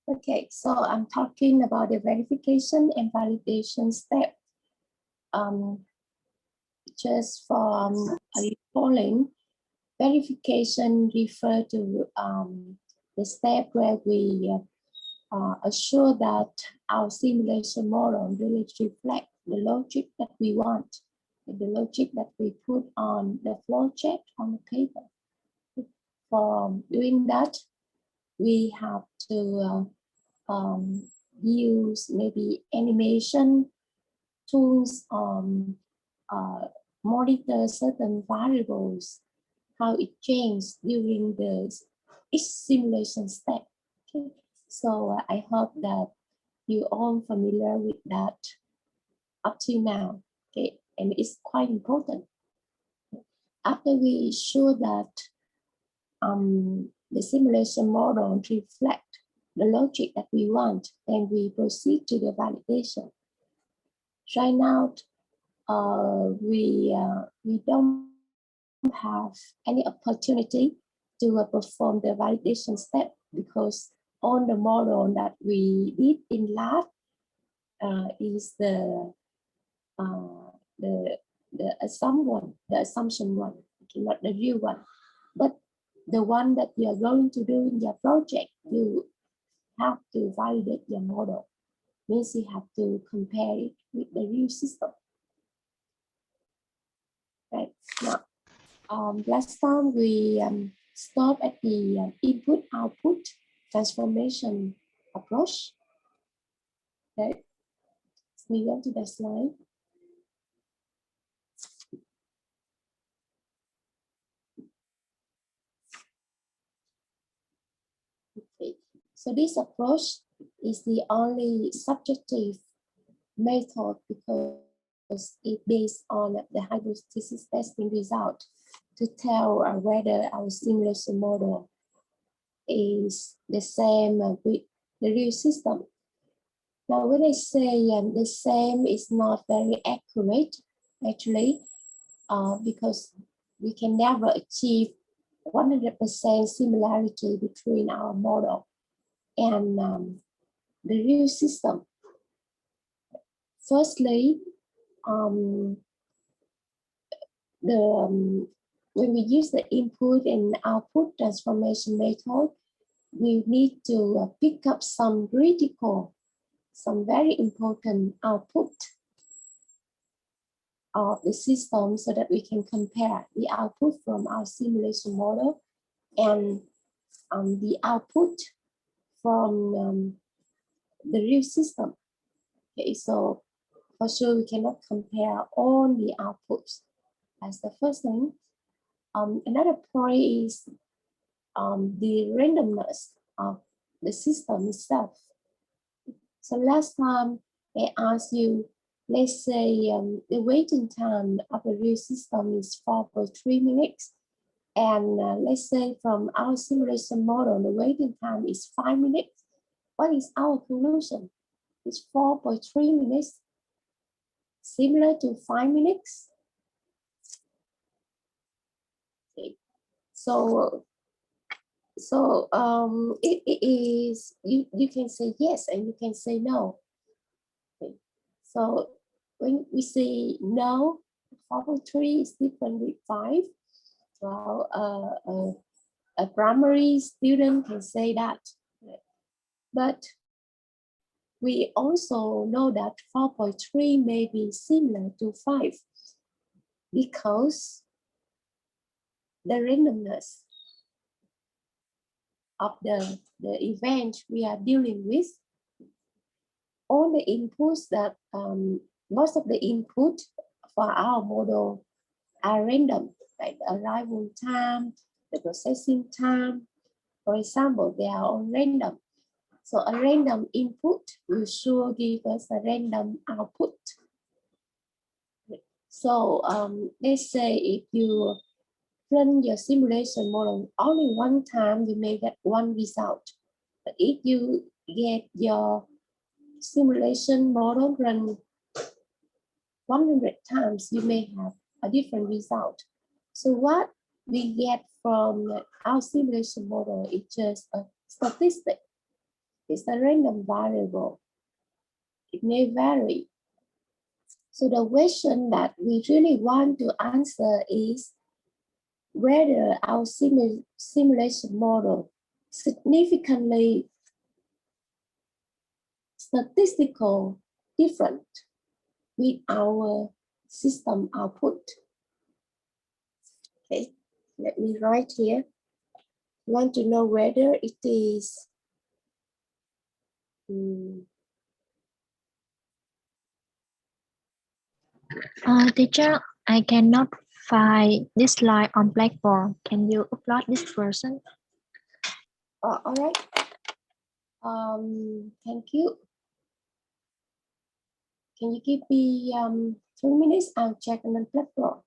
Okay, so I'm talking about the verification and validation step. Just for recalling, verification refer to the step where we assure that our simulation model really reflect the logic that we want, the logic that we put on the flowchart on the paper. For doing that, we have to use maybe animation tools, monitor certain variables, how it changes during the each simulation step. Okay, so I hope that you all familiar with that up to now. Okay, and it's quite important. After we show that the simulation model reflect the logic that we want, then we proceed to the validation. Right now, we don't have any opportunity to perform the validation step because on the model that we did in lab is the assumption one, okay, not the real one, but the one that you are going to do in your project. You have to validate your model. Means you have to compare it with the real system. Right now, last time we stopped at the input-output transformation approach. Okay, let's move on to the slide. Okay, so this approach is the only subjective method because it's based on the hypothesis testing result to tell whether our simulation model is the same with the real system. Now, when I say the same is not very accurate, actually, because we can never achieve 100% similarity between our model and the real system. Firstly, when we use the input and output transformation method, we need to pick up some critical, some very important output of the system so that we can compare the output from our simulation model and the output from the real system. Okay, so for sure we cannot compare all the outputs. That's the first thing. Another point is the randomness of the system itself. So last time I asked you, let's say the waiting time of the real system is 4.3 minutes. And let's say from our simulation model, the waiting time is 5 minutes. What is our conclusion? It's 4.3 minutes, similar to 5 minutes. Okay. So it is, you can say yes and you can say no. Okay. So when we say no, 4.3 is different with 5. Well, a primary student can say that. But we also know that 4.3 may be similar to 5 because the randomness of the event we are dealing with, all the inputs that most of the input for our model are random, like the arrival time, the processing time. For example, they are all random. So a random input will sure give us a random output. So let's say if you run your simulation model only one time, you may get one result. But if you get your simulation model run 100 times, you may have a different result. So what we get from our simulation model is just a statistic. It's a random variable. It may vary. So the question that we really want to answer is whether our simulation model significantly statistical different with our system output. Okay, let me write here. Want to know whether it is Teacher, I cannot find this slide on Blackboard. Can you upload this version? all right. Thank you. Can you give me 2 minutes? I'll check on the Blackboard.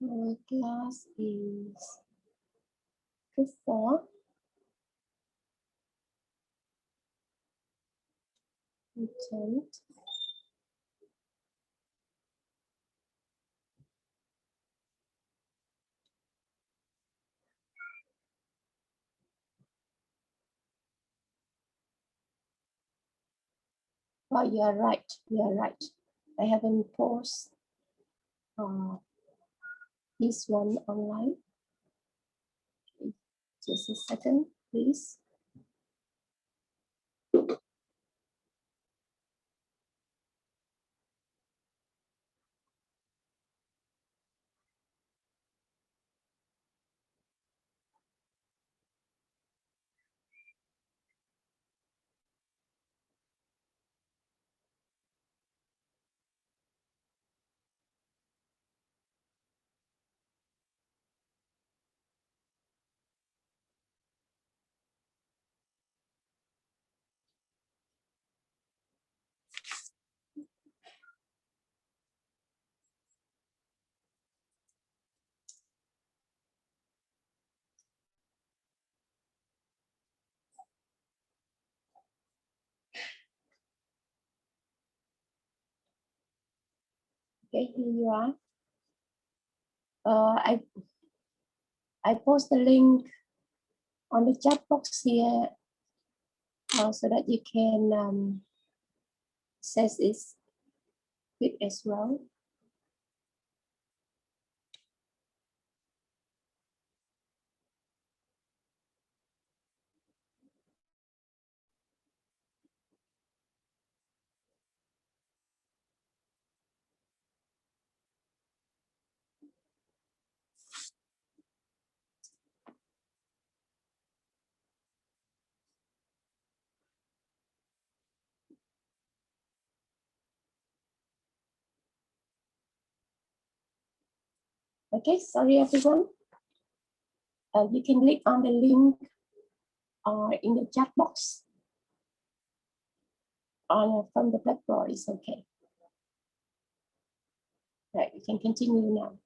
Our class is group 4. Content. Oh, you are right. You are right. I haven't posted this one online. Just a second, please. Okay, here you are. I post the link on the chat box here so that you can access it quick as well. Okay, sorry everyone. You can click on the link in the chat box from the Blackboard. It's okay. Right, you can continue now.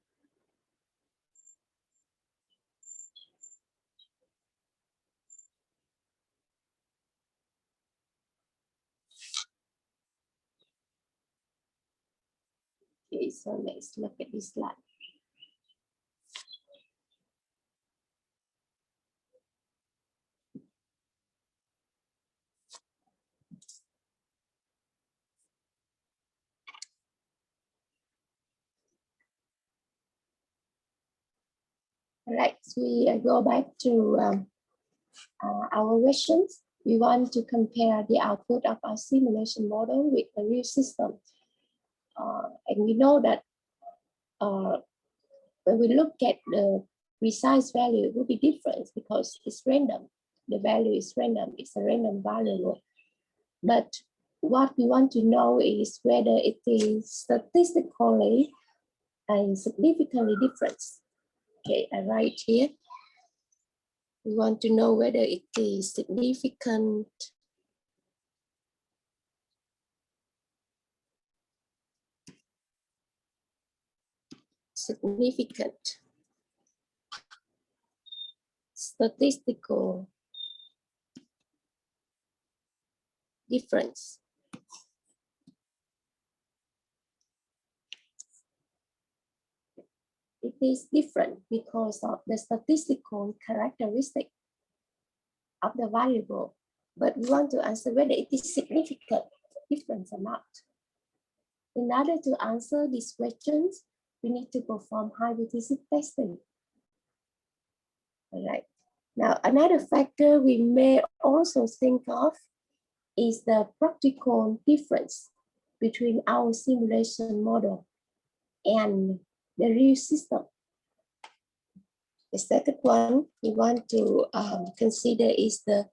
Okay, so let's look at this slide. All right, so we go back to our questions, we want to compare the output of our simulation model with the real system. And we know that when we look at the precise value, it will be different because it's random. The value is random, it's a random variable. But what we want to know is whether it is statistically and significantly different. Okay, I write here. We want to know whether it is significant statistical difference. It is different because of the statistical characteristic of the variable, but we want to answer whether it is significant difference or not. In order to answer these questions, we need to perform hypothesis testing. All right. Now, another factor we may also think of is the practical difference between our simulation model and the real system. The second one we want to consider is the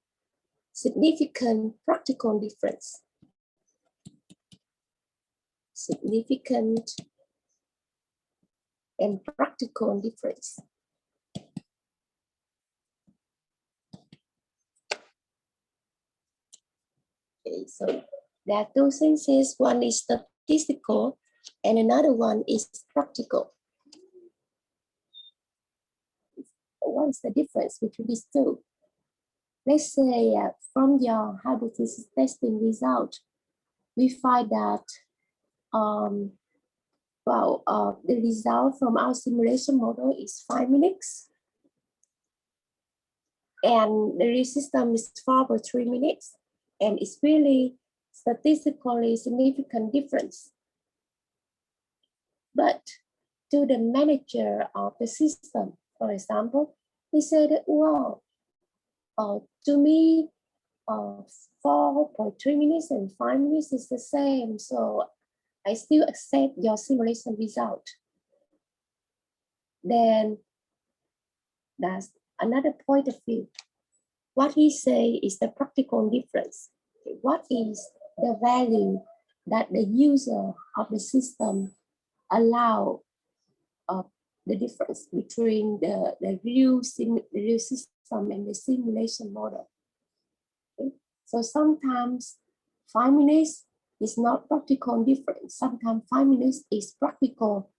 significant practical difference. Significant and practical difference. Okay, so there are two things. One is statistical and another one is practical. What's the difference between these two? Let's say from your hypothesis testing result, we find that the result from our simulation model is 5 minutes, and the real system is 4.3 minutes, and it's really statistically significant difference. But to the manager of the system, for example, he said, wow, to me, 4.3 minutes and 5 minutes is the same, so I still accept your simulation result. Then that's another point of view. What he say is the practical difference. What is the value that the user of the system allow the difference between the real system and the simulation model? Okay. So sometimes 5 minutes is not practical difference. Sometimes 5 minutes is practical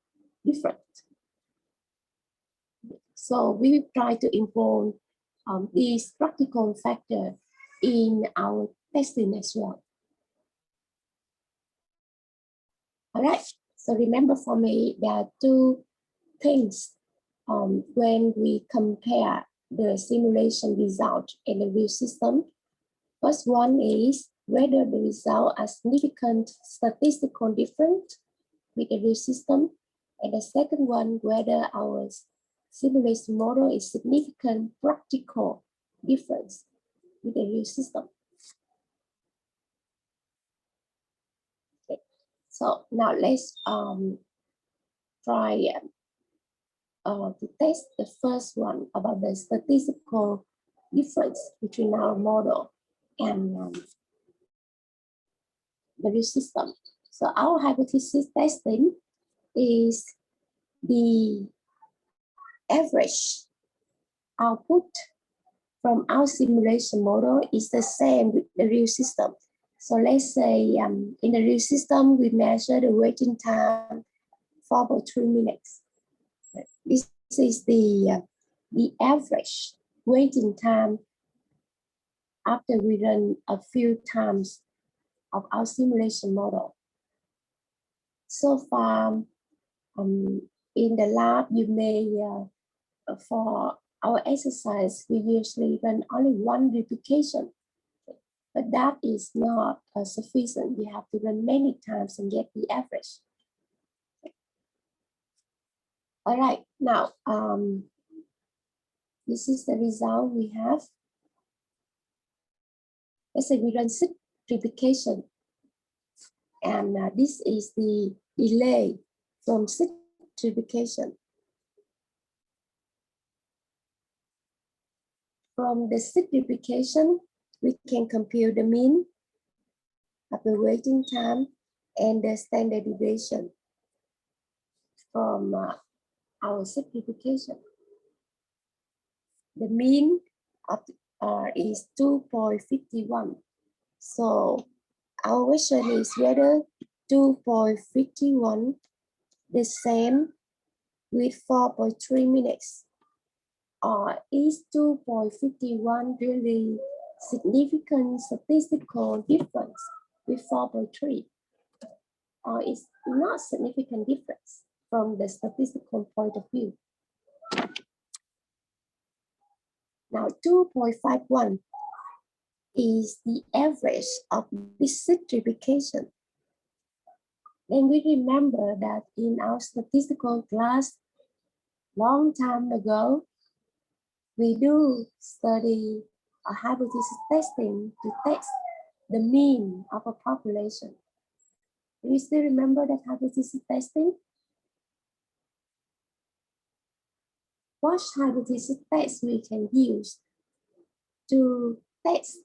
different. So we try to involve these practical factor in our testing as well. All right, so remember for me, there are two things when we compare the simulation result and the real system. First one is whether the result are significant statistical difference with the real system. And the second one, whether our simulation model is significant practical difference with the real system. Okay. So now let's try to test the first one about the statistical difference between our model and the real system. So our hypothesis testing is the average output from our simulation model is the same with the real system. So let's say in the real system, we measure the waiting time 4.3 minutes. This is the average waiting time after we run a few times of our simulation model. So far, in the lab, you may, for our exercise, we usually run only one replication, but that is not sufficient. You have to run many times and get the average. All right, now, this is the result we have. let's say we run citrification, and this is the delay from citrification. From the citrification, we can compute the mean of the waiting time and the standard deviation from our citrification. The mean of is 2.51. So our question is whether 2.51 the same with 4.3 minutes, or is 2.51 really significant statistical difference with 4.3, or is not significant difference from the statistical point of view. Now 2.51 is the average of this citrification. Then we remember that in our statistical class long time ago, we do study a hypothesis testing to test the mean of a population. Do you still remember that hypothesis testing? What hypothesis test we can use to test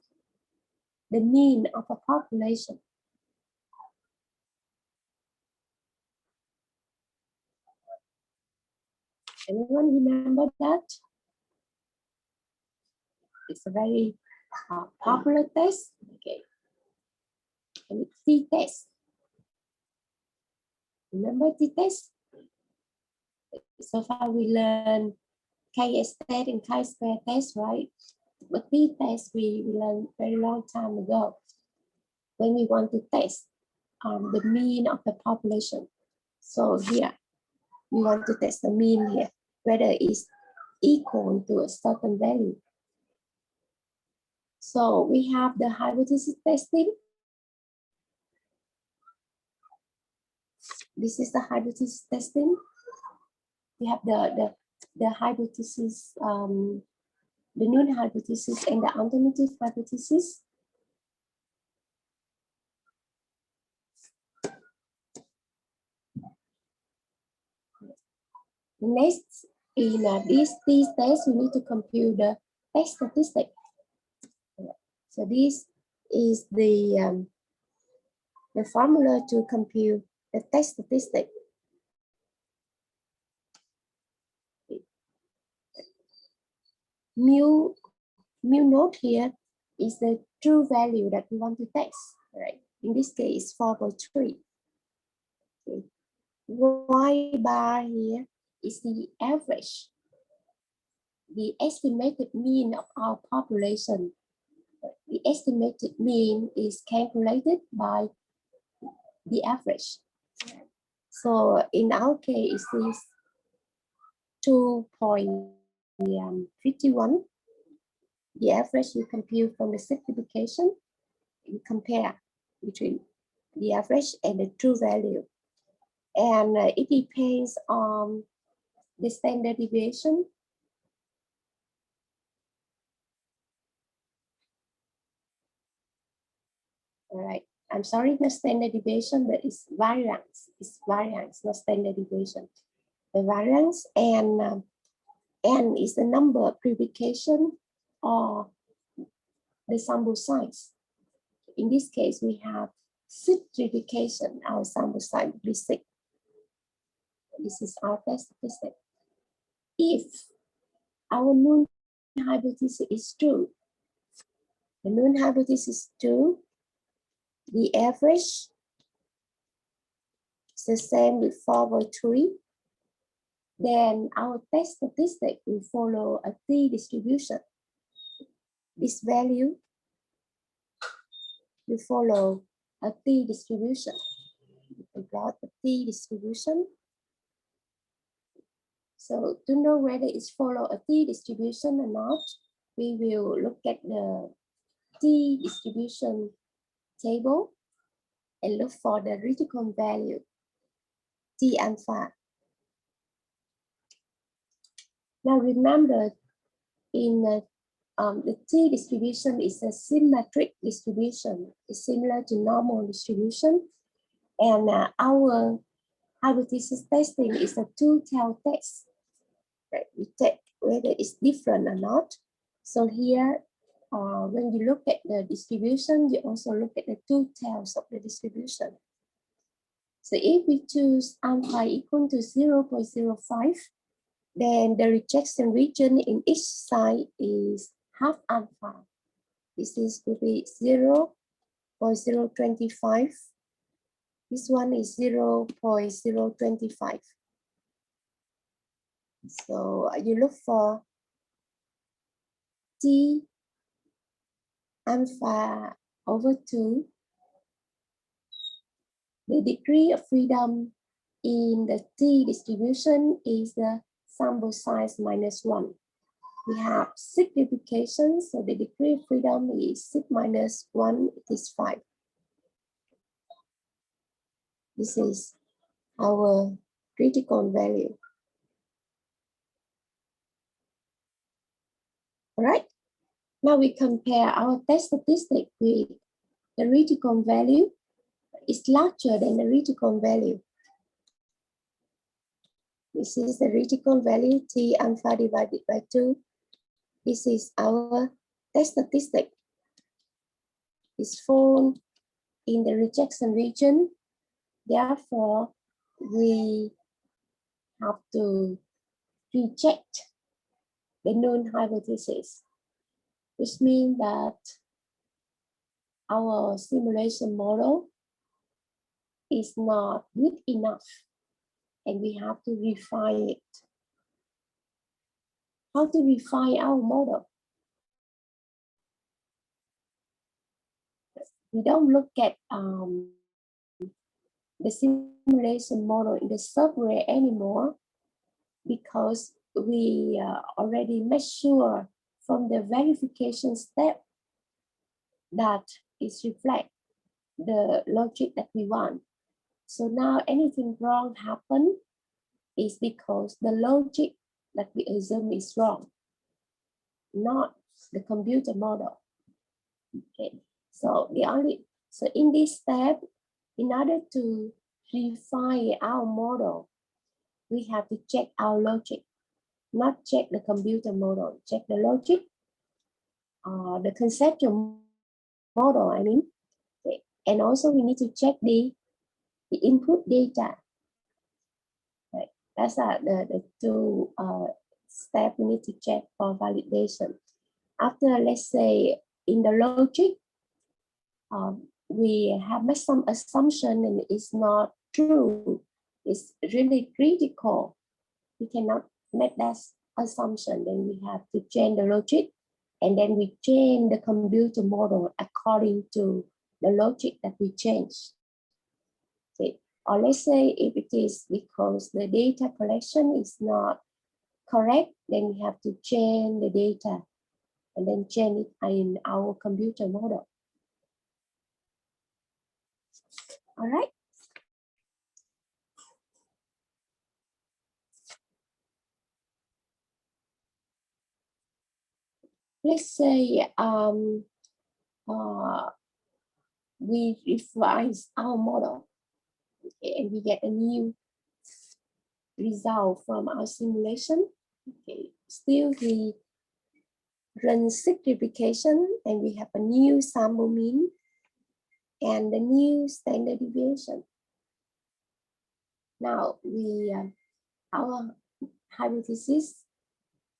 the mean of a population? Anyone remember that? It's a very popular test. Okay, and it's t-test. Remember t-test? So far we learned K-S test and chi-square test, right? But t-test we learned very long time ago when we want to test the mean of the population. So here we want to test the mean here, whether it's equal to a certain value. So we have the hypothesis testing. This is the hypothesis testing. We have the hypothesis, the null hypothesis and the alternative hypothesis. Next, in these tests, we need to compute the test statistic. So this is the formula to compute the test statistic. Mu naught here is the true value that we want to test, right? In this case, 4.3. Okay. Y bar here is the average, the estimated mean of our population. The estimated mean is calculated by the average. So in our case, this 2.51. The average you compute from the simplification, you compare between the average and the true value. And it depends on the standard deviation. All right, I'm sorry, not standard deviation, but it's variance. It's variance, not standard deviation. The variance and n is the number of publication or the sample size. In this case, we have citrification. Our sample size will be 6. This is our test statistic. If our null hypothesis is true, the null hypothesis is true, the average is the same with 4.3, then our test statistic will follow a t-distribution. This value will follow a t-distribution. You can plot the t-distribution. So to know whether it's follow a t-distribution or not, we will look at the t-distribution table and look for the Richardson value, T alpha. Now remember, in the t distribution is a symmetric distribution. It's similar to normal distribution. And our hypothesis testing is a two-tailed test. Right? We check whether it's different or not. So here, when you look at the distribution, you also look at the two tails of the distribution. So if we choose alpha equal to 0.05, then the rejection region in each side is half alpha. This is to be 0.025. This one is 0.025. So you look for T alpha over 2. The degree of freedom in the T distribution is the sample size minus 1. We have 6 duplications, so the degree of freedom is 6 minus 1, it is 5. This is our critical value. All right, now we compare our test statistic with the critical value. Is larger than the critical value. This is the critical value, T alpha divided by 2. This is our test statistic. It's fall in the rejection region. Therefore, we have to reject the null hypothesis, which means that our simulation model is not good enough and we have to refine it. How to refine our model? We don't look at the simulation model in the software anymore because we already make sure from the verification step that it reflects the logic that we want. So now anything wrong happen is because the logic that we assume is wrong, not the computer model. Okay, so in this step, in order to refine our model, we have to check our logic, not check the computer model, check the logic, the conceptual model, I mean. Okay. And also we need to check the input data. Right. That's the two steps we need to check for validation. After, let's say, in the logic, we have made some assumption and it's not true. It's really critical. We cannot make that assumption. Then we have to change the logic, and then we change the computer model according to the logic that we change. Okay. Or let's say if it is because the data collection is not correct, then we have to change the data and then change it in our computer model. All right. Let's say we revise our model, okay, and we get a new result from our simulation. Okay, still we run 6 replication and we have a new sample mean and the new standard deviation. Now our hypothesis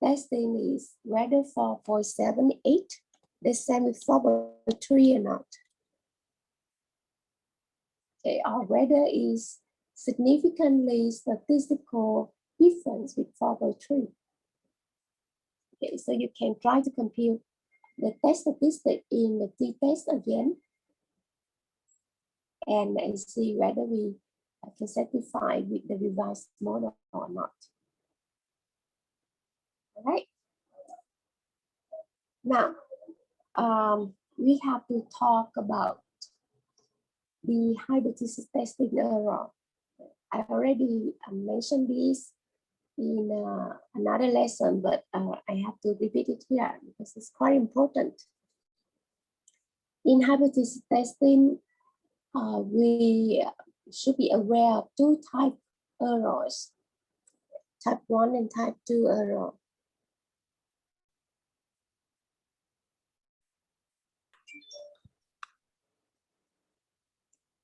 testing is whether for 478 the same with 4.3 or not. Okay, or whether is significantly statistical difference with 4.3. Okay, so you can try to compute the test statistic in the t-test again and see whether we can satisfy with the revised model or not. All right. Now, we have to talk about the hypothesis testing error. I already mentioned this in another lesson, but I have to repeat it here because it's quite important. In hypothesis testing, we should be aware of two type errors, type 1 and type 2 error.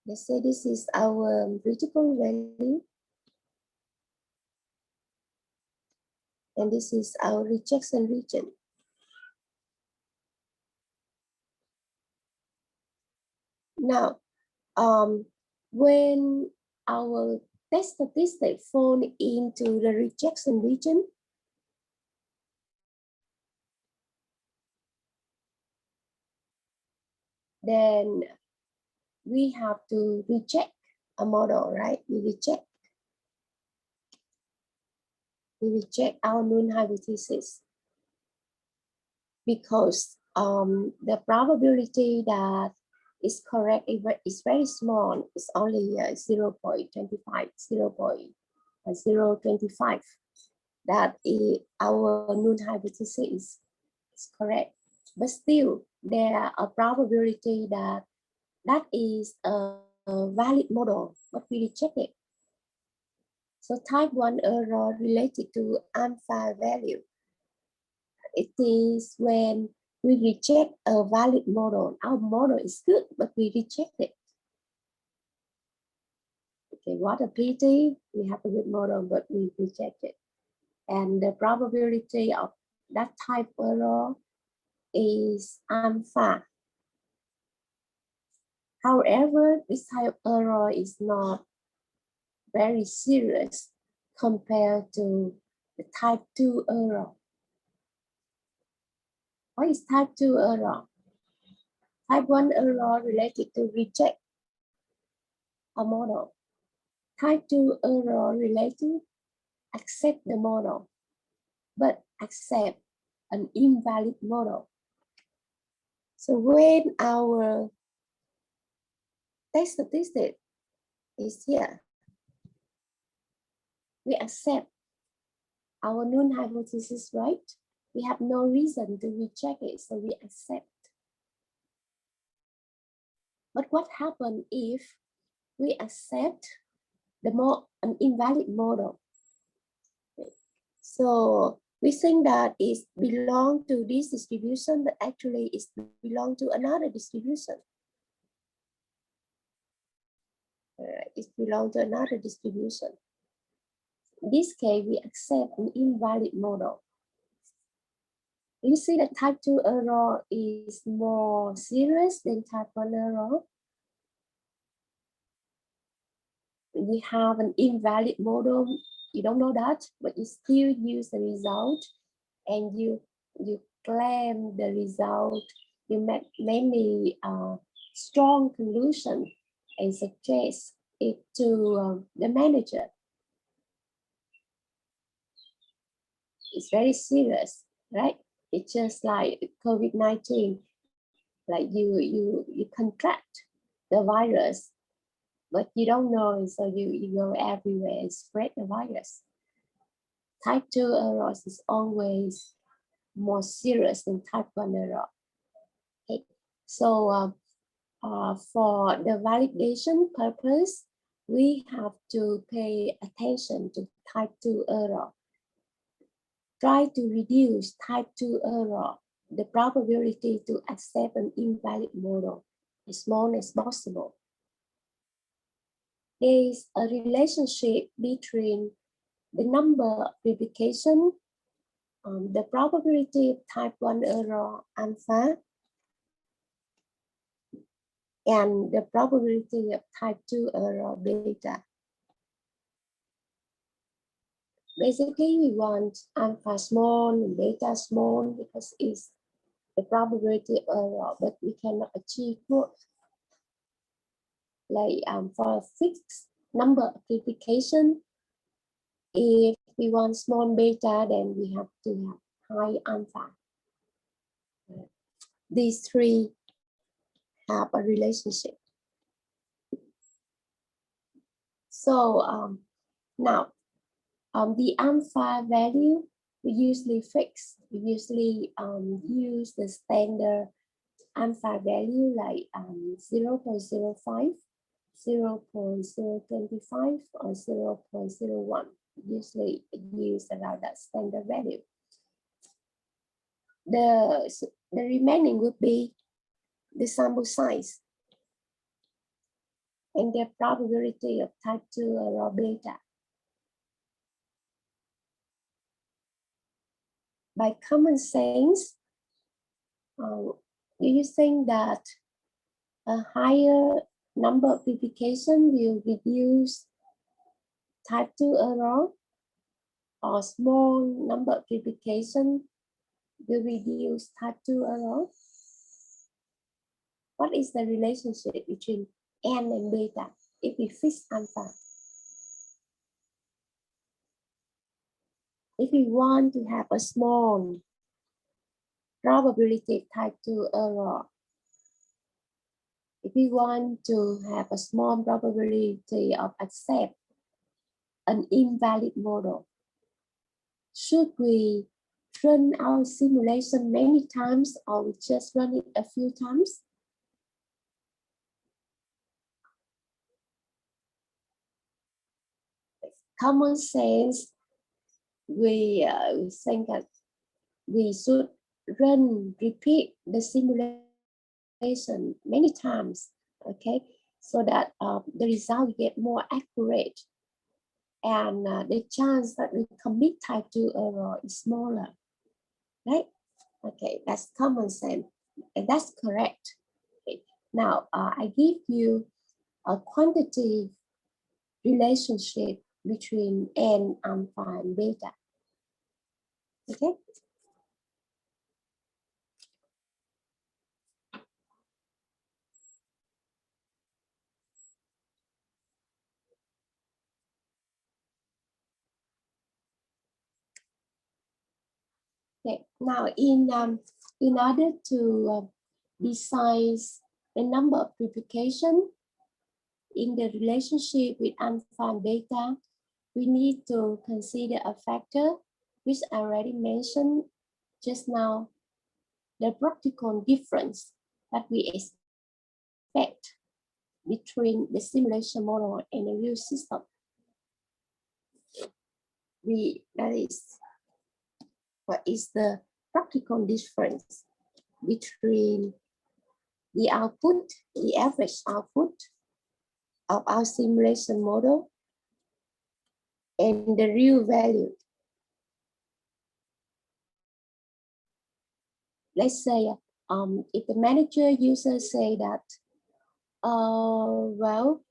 Let's say this is our critical value. And this is our rejection region. Now, when our test statistic fall into the rejection region, then we have to reject a model, right? We reject our null hypothesis because the probability that is correct is very small. It's only 0.25, 0.025. That is our null hypothesis is correct. But still, there are a probability that that is a valid model, but we reject it. So type 1 error related to alpha value. It is when we reject a valid model. Our model is good, but we reject it. Okay, what a pity. We have a good model, but we reject it. And the probability of that type error is alpha. However, this type of error is not very serious compared to the type 2 error. What is type 2 error? Type 1 error related to reject a model. Type 2 error related accept the model, but accept an invalid model. So when our test statistic is here, we accept our null hypothesis, right? We have no reason to reject it, so we accept. But what happens if we accept an invalid model? So we think that it belongs to this distribution, but actually it belongs to another distribution. It belongs to another distribution. In this case, we accept an invalid model. You see that type 2 error is more serious than type 1 error. We have an invalid model. You don't know that, but you still use the result and you claim the result. You make many strong conclusion and suggest it to the manager. It's very serious, right? It's just like COVID-19, like you contract the virus, but you don't know, so you go everywhere and spread the virus. Type 2 errors is always more serious than type 1 error. Okay. So for the validation purpose, we have to pay attention to type 2 error. Try to reduce type 2 error, the probability to accept an invalid model, as small as possible. There is a relationship between the number of replication, the probability of type 1 error alpha, and the probability of type 2 error beta. Basically, we want alpha small and beta small because it's the probability of error, but we cannot achieve both. Like for a fixed number of replication, if we want small beta, then we have to have high alpha. These three have a relationship. So now The alpha value we usually fix. We usually use the standard alpha value like 0.05, 0.025, or 0.01. Usually use around that standard value. The remaining would be the sample size and the probability of type 2 error beta. By common sense, do you think that a higher number of replication will reduce type 2 error, or small number of replication will reduce type 2 error? What is the relationship between N and beta if we fix alpha? If we want to have a small probability type 2 error, if we want to have a small probability of accept an invalid model, should we run our simulation many times, or we just run it a few times? Common sense, we think that we should repeat the simulation many times, okay, so that the result get more accurate, and the chance that we commit type 2 error is smaller, right? Okay, that's common sense, and that's correct. Okay. Now, I give you a quantitative relationship between N, alpha, and beta. Okay. Okay. Now, in order to design the number of replication in the relationship with alpha and beta, we need to consider a factor which I already mentioned just now, the practical difference that we expect between the simulation model and the real system. That is, what is the practical difference between the output, the average output of our simulation model and the real value. Let's say if the manager user say that, well,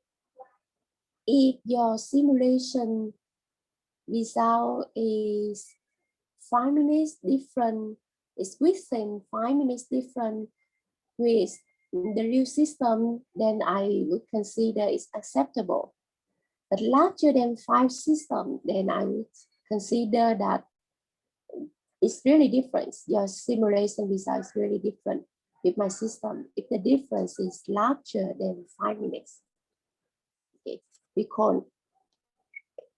if your simulation result is 5 minutes different, it's within 5 minutes different with the real system, then I would consider it's acceptable. But larger than 5 systems, then I would consider that it's really different. Your simulation result is really different with my system. If the difference is larger than 5 minutes, okay, we call.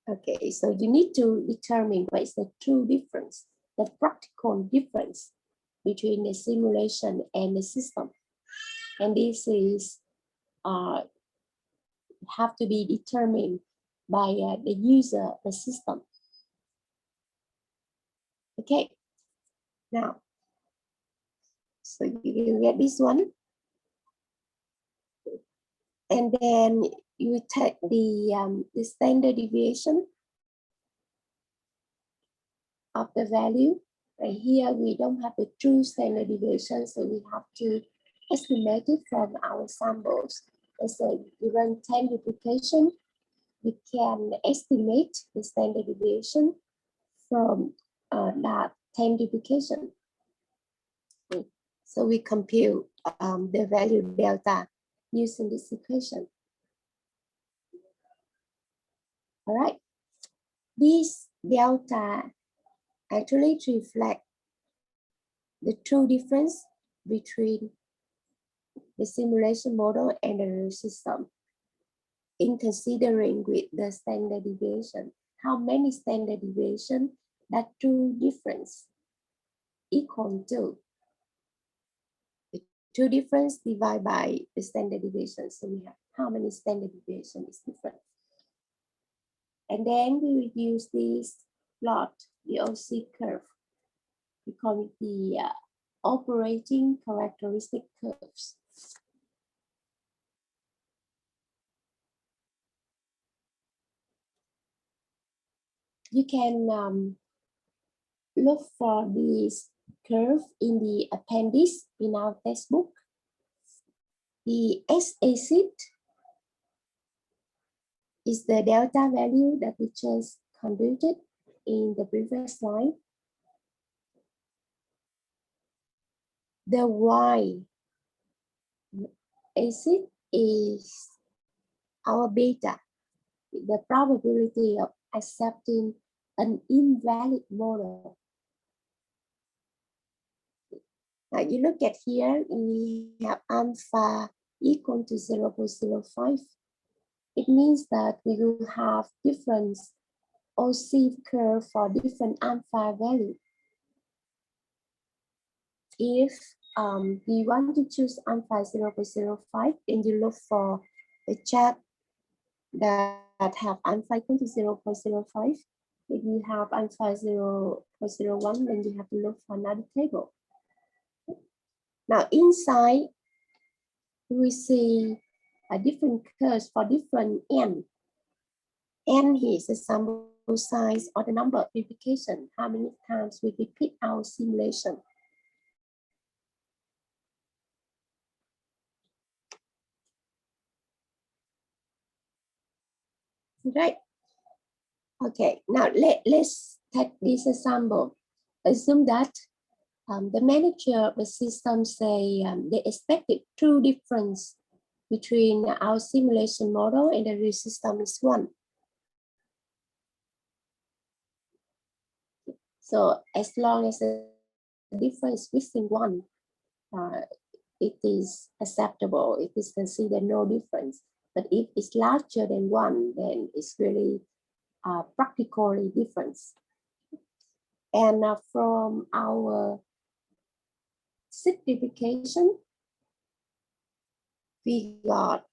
Okay, so you need to determine what is the true difference, the practical difference between the simulation and the system. And this is have to be determined by the user, the system. Okay, now, so you will get this one. And then you take the standard deviation of the value. Right here, we don't have the true standard deviation, so we have to estimate it from our samples. Let's say we run 10 replication, we can estimate the standard deviation from that 10 replication. So we compute the value delta using this equation. All right, this delta actually reflect the true difference between the simulation model and the real system in considering with the standard deviation. how many standard deviation that true difference equal to. The true difference divided by the standard deviation. So we have how many standard deviation is different. And then we will use this plot, the OC curve. We call it the operating characteristic curves. You can look for this curve in the appendix in our textbook. The S-acid is the delta value that we just computed in the previous slide. The Y acid is our beta, the probability of accepting an invalid model. Now you look at here, we have alpha equal to 0.05. It means that we will have different OC curve for different alpha value. If we want to choose alpha 0.05, then you look for the chart that have alpha equal to 0.05. If you have alpha 0.01, then you have to look for another table. Now inside, we see a different curves for different n. N is the sample size or the number of replication, how many times we repeat our simulation. Right. Okay, now let's take this example. Assume that the manager of the system say they expected true difference between our simulation model and the real system is 1. So as long as the difference within 1, it is acceptable. It is considered no difference. But if it's larger than 1, then it's really practically difference. And from our simplification, we got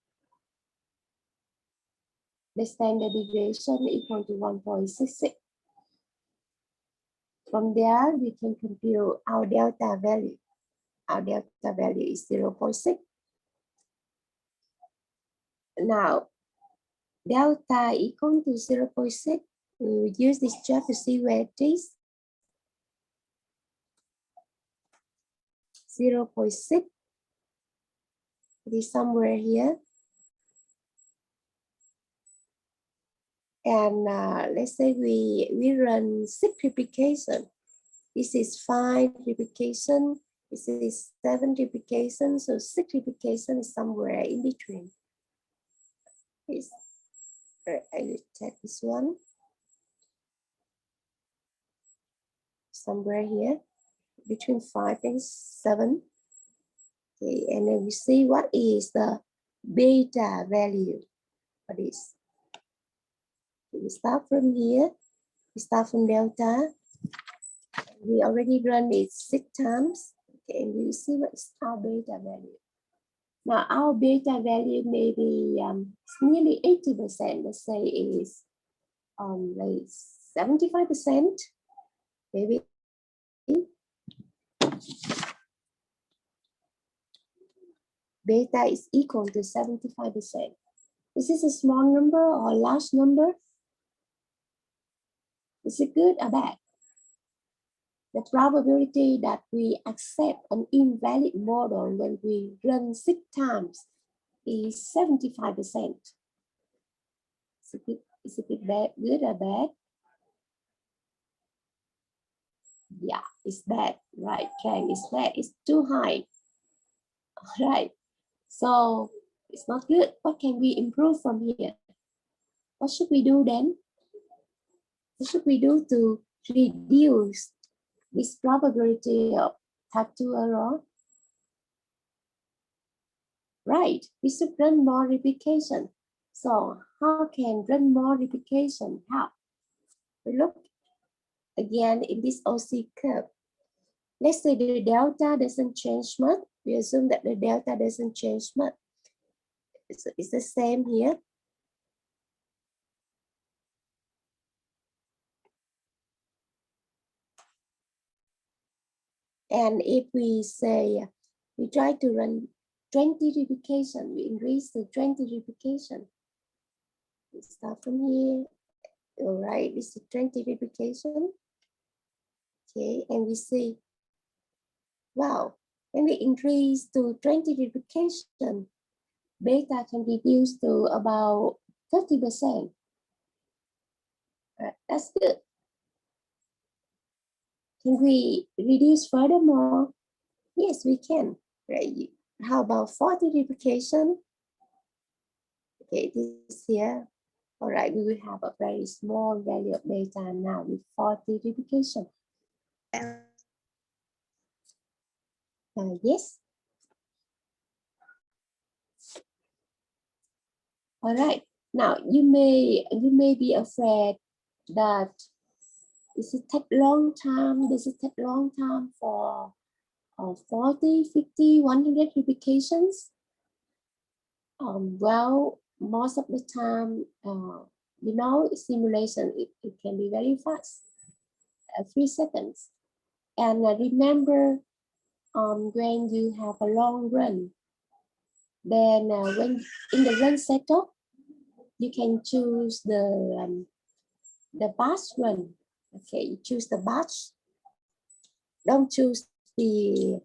the standard deviation equal to 1.66. From there, we can compute our delta value. Our delta value is 0.6. Now, delta equal to 0.6. We will use this chart to see where it is. 0.6. It is somewhere here. And let's say we run 6 replication. This is 5 replication. This is 7 replication. So 6 replication is somewhere in between. I will check this one. Somewhere here, between 5 and 7. Okay, and then we see what is the beta value for this. We start from here. We start from delta. We already run it 6 times. Okay, and we see what is our beta value. Now our beta value may be nearly 80%. Let's say is like 75%. Maybe. Beta is equal to 75%. Is this a small number or a large number? Is it good or bad? The probability that we accept an invalid model when we run 6 times is 75%. Is it bad, good or bad? Yeah, it's bad, right? Trang, it's bad, it's too high. All right, so it's not good. What can we improve from here? What should we do then? What should we do to reduce this probability of type 2 error? Right, we should run more replication. So how can run more replication help? We look again in this OC curve. Let's say the delta doesn't change much. We assume that the delta doesn't change much. It's the same here. And if we say we try to run 20 replication, we increase to 20 replication. We start from here. All right, this is 20 replication. Okay, and we see, wow, when we increase to 20 replication, beta can reduce to about 30%. Right, that's good. Can we reduce furthermore? Yes, we can. Right. How about 40 replication? Okay, this here. All right, we will have a very small value of beta now with 40 replication. Yes. All right. Now you may be afraid that does it take long time? Does it take long time for 40, 50, 100 replications? Well, most of the time, simulation, it can be very fast, 3 seconds. And remember, when you have a long run, then when in the run setup, you can choose the batch run. Okay, you choose the batch. Don't choose the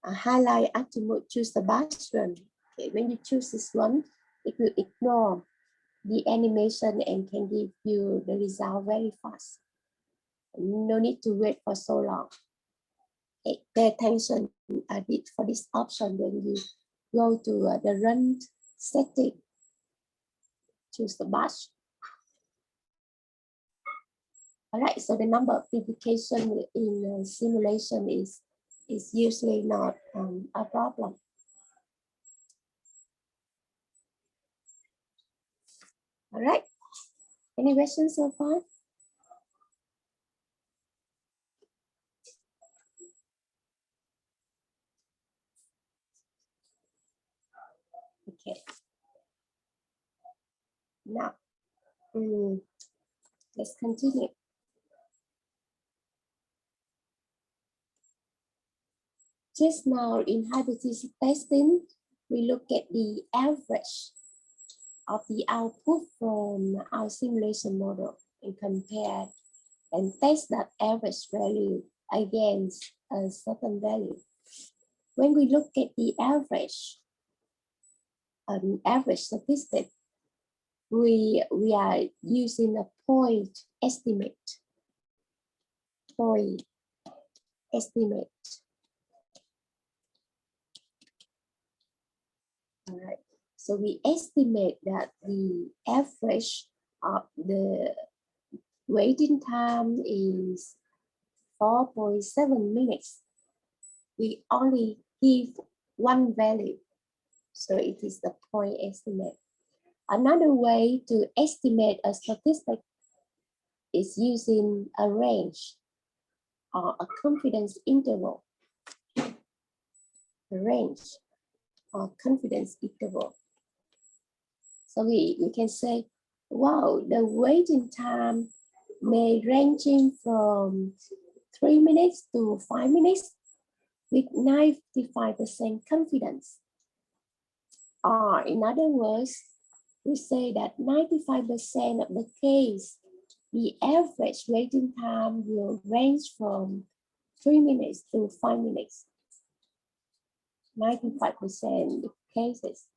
highlight attribute, choose the batch run. Okay, when you choose this one, it will ignore the animation and can give you the result very fast. No need to wait for so long. Okay, pay attention for this option when you go to the run setting. Choose the batch. All right, so the number of replication in simulation is usually not a problem. All right, any questions so far? Okay. Now, let's continue. Just now in hypothesis testing, we look at the average of the output from our simulation model and compare and test that average value against a certain value. When we look at the average statistic, we are using a point estimate. Point estimate. All right. So we estimate that the average of the waiting time is 4.7 minutes. We only give one value, so it is the point estimate. Another way to estimate a statistic is using a range or a confidence interval. A range or confidence interval. So we can say, wow, the waiting time may ranging from 3 minutes to 5 minutes with 95% confidence. Or in other words, we say that 95% of the case, the average waiting time will range from 3 minutes to 5 minutes. 95% of cases.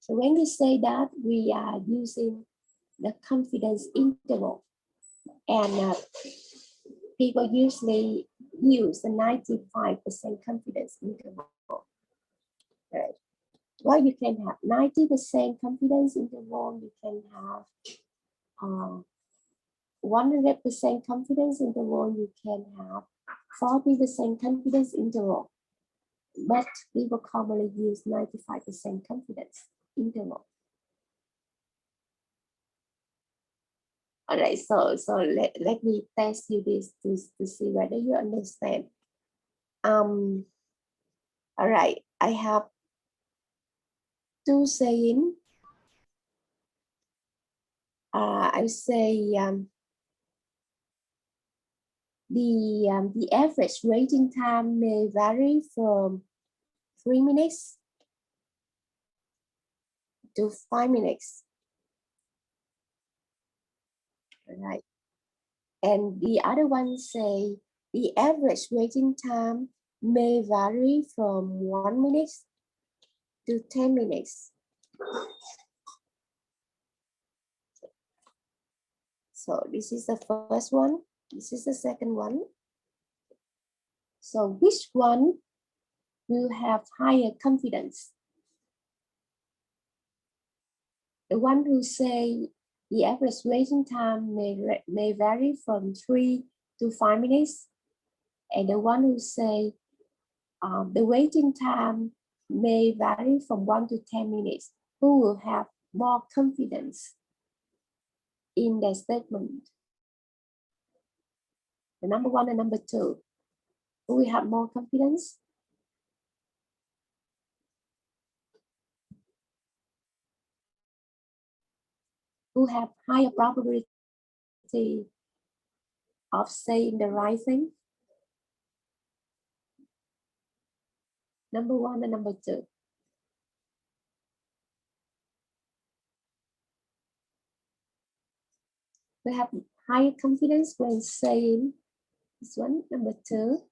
So when we say that, we are using the confidence interval. And people usually use the 95% confidence interval. Right. Well, you can have 90% confidence interval, you can have 100% confidence interval, you can have 40% confidence interval. But people commonly use 95% confidence interval. All right, so let me test you this to see whether you understand. All right, I have two saying. I say the average waiting time may vary from 3 minutes to 5 minutes. All right. And the other one say the average waiting time may vary from 1 minute to 10 minutes. So this is the first one. This is the second one. So which one will have higher confidence? The one who say the average waiting time may vary from 3 to 5 minutes, and the one who say the waiting time may vary from 1 to 10 minutes, who will have more confidence in their statement? The number one and number two, who will have more confidence? Who have higher probability of saying the right thing? Number one and number two. We have higher confidence when saying this one, number two.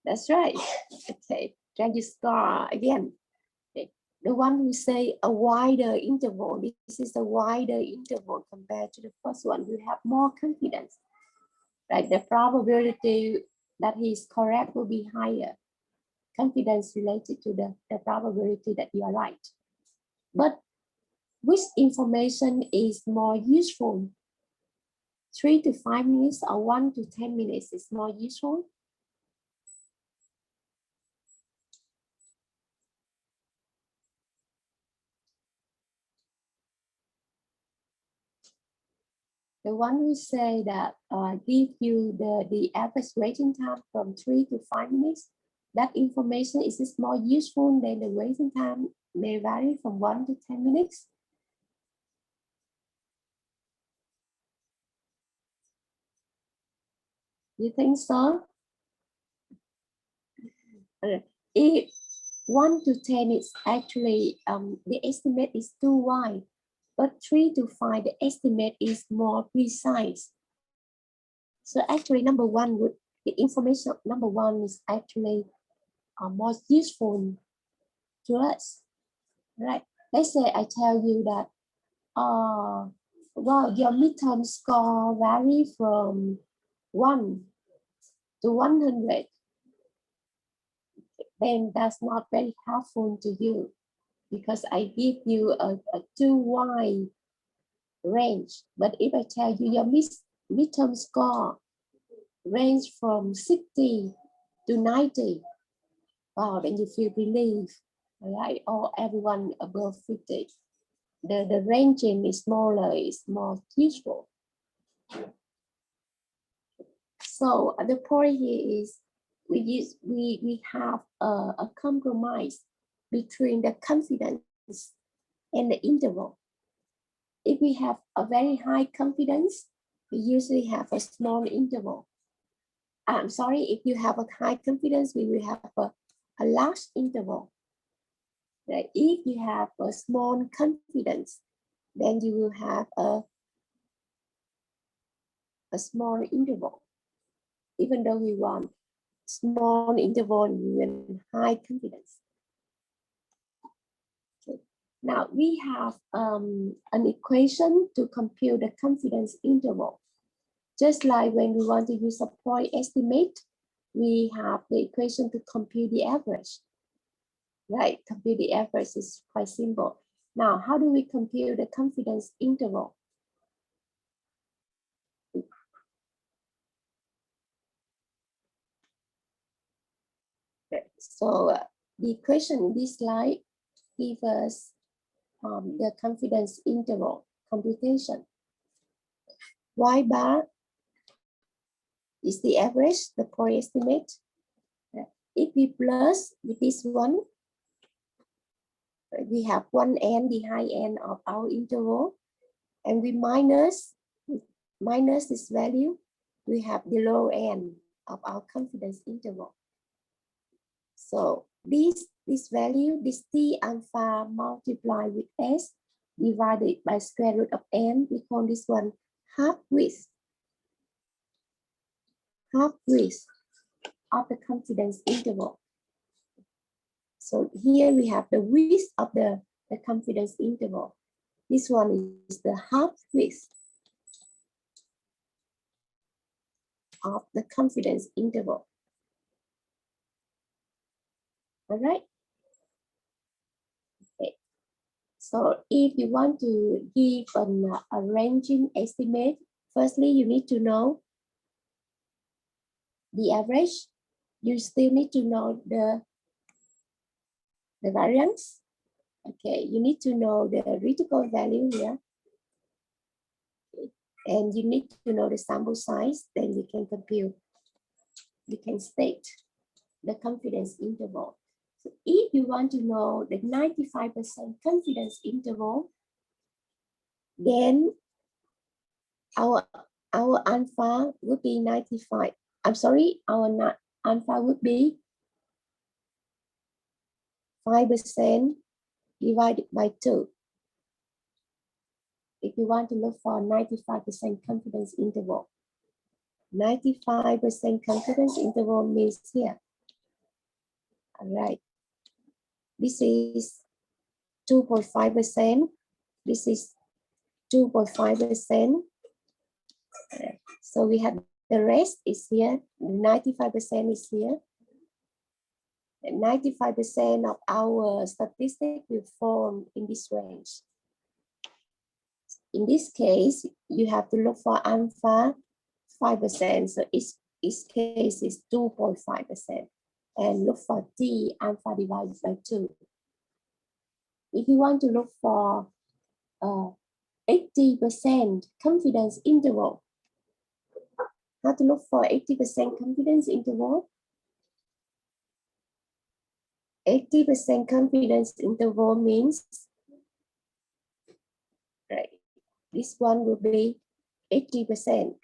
That's right. Okay, can you score again? Okay. The one who say a wider interval, this is a wider interval compared to the first one, you have more confidence. Right, the probability that he is correct will be higher. Confidence related to the probability that you are right. But which information is more useful? 3 to 5 minutes or 1 to 10 minutes is more useful? The one who say that give you the average waiting time from 3 to 5 minutes, that information is this more useful than the waiting time may vary from 1 to 10 minutes? You think so? If 1 to 10 is actually, the estimate is too wide, but 3 to 5, the estimate is more precise. So actually number one would, the information number one is actually more useful to us, right? Let's say I tell you that, well, your midterm score vary from 1 to 100. Then that's not very helpful to you because I give you a too wide range. But if I tell you your midterm score range from 60 to 90, wow, then you feel relief, right? Or everyone above 50. The ranging is smaller, is more useful. So the point here is we have a compromise between the confidence and the interval. If we have a very high confidence, we usually have a small interval. I'm sorry, if you have a high confidence, we will have a large interval. Right? If you have a small confidence, then you will have a small interval. Even though we want small interval and high confidence. Okay. Now we have an equation to compute the confidence interval. Just like when we want to use a point estimate, we have the equation to compute the average. Right, compute the average is quite simple. Now, how do we compute the confidence interval? So the equation in this slide gives us the confidence interval computation. Y bar is the average, the point estimate. If we plus with this one, we have one end, the high end of our interval, and we minus this value, we have the low end of our confidence interval. So this value, this T alpha multiplied with S divided by square root of N, we call this one half width of the confidence interval. So here we have the width of the confidence interval. This one is the half width of the confidence interval. All right. Okay. So if you want to give a ranging estimate, firstly, you need to know the average. You still need to know the variance. Okay, you need to know the critical value here. Okay. And you need to know the sample size, then you can compute, you can state the confidence interval. So if you want to know the 95% confidence interval, then our alpha would be 95. I'm sorry, our alpha would be 5% divided by 2. If you want to look for 95% confidence interval, 95% confidence interval means here. All right. This is 2.5%. This is 2.5%. So we have the rest is here. 95% is here. And 95% of our statistic will form in this range. In this case, you have to look for alpha 5%. So its case is 2.5%. And look for T alpha divided by 2. If you want to look for 80% confidence interval, how to look for 80% confidence interval? 80% confidence interval means, right, this one will be 80%.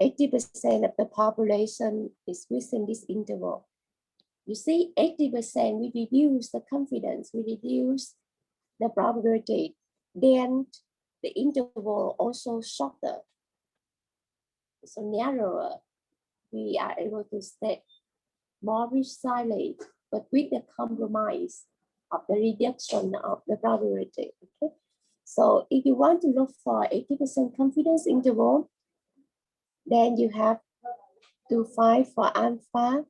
80% of the population is within this interval. You see, 80%, we reduce the confidence, we reduce the probability, then the interval also shorter, so narrower. We are able to state more precisely, but with the compromise of the reduction of the probability. Okay, so if you want to look for 80% confidence interval, then you have to find for alpha.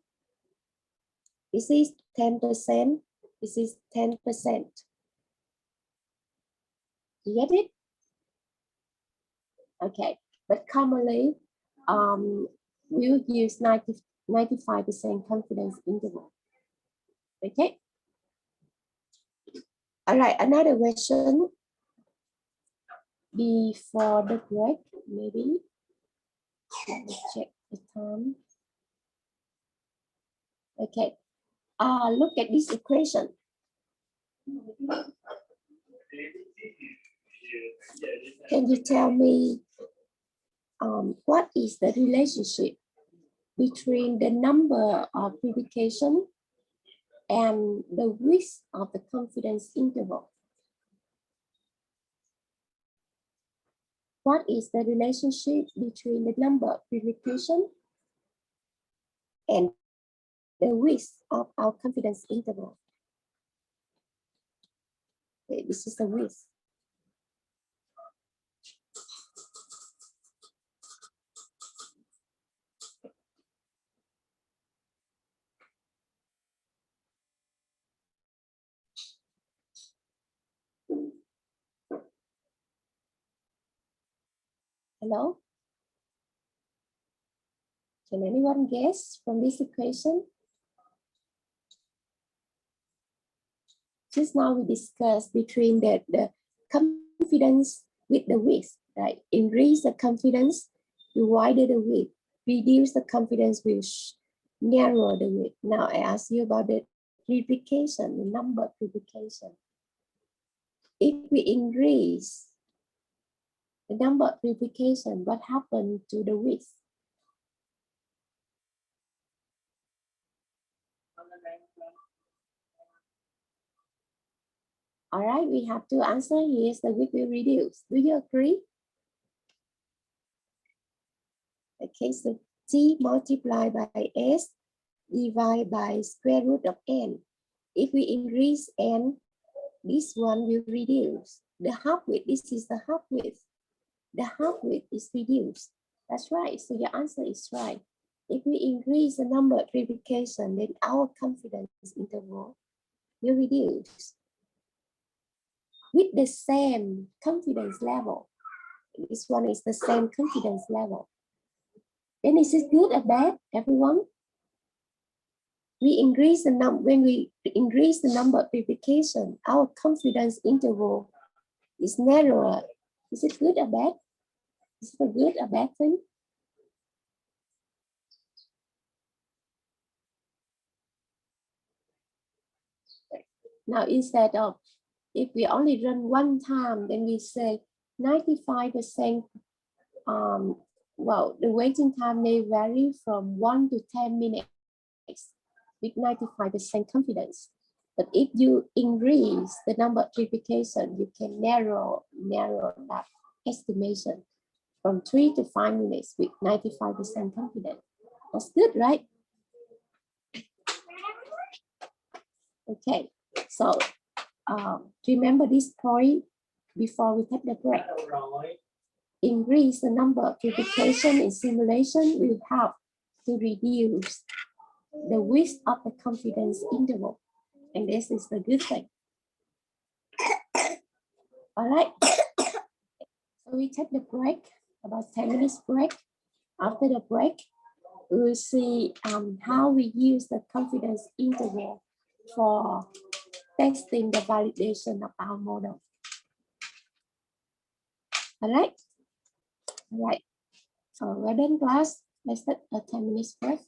This is 10%. This is 10%. You get it? Okay, but commonly, we would use 95% confidence interval. Okay. All right, another question before the break, maybe. Let me check the time. Okay. Look at this equation. Can you tell me what is the relationship between the number of publications and the width of the confidence interval? What is the relationship between the number of publications and the width of our confidence interval? Okay, this is the width. Hello? Can anyone guess from this equation? Just now we discussed between the confidence with the width. right? Increase the confidence, you widen the width. Reduce the confidence, will narrow the width. Now I ask you about the replication, the number replication. If we increase the number of replication, what happened to the width? All right, we have to answer. Yes, the width will reduce. Do you agree? Okay, so t multiplied by s divided by square root of n. If we increase n, this one will reduce. The half width, this is the half width. The half width is reduced. That's right, so your answer is right. If we increase the number of replication, then our confidence interval will reduce with the same confidence level. This one is the same confidence level. Then is it good or bad, everyone? We increase the when we increase the number of replication, our confidence interval is narrower. Is it good or bad? Is it a good or bad thing? Now, instead of, if we only run one time, then we say 95%, well, the waiting time may vary from 1 to 10 minutes with 95% confidence. But if you increase the number of replication, you can narrow that estimation from 3 to 5 minutes with 95% confidence. That's good, right? Okay, so remember this point before we take the break. Increase the number of replication in simulation will help to reduce the width of the confidence interval. And this is the good thing. All right. So we take the break, about 10 minutes break. After the break, we'll see how we use the confidence interval for testing the validation of our model. All right. All right. So we're done, class. Let's take a 10 minutes break.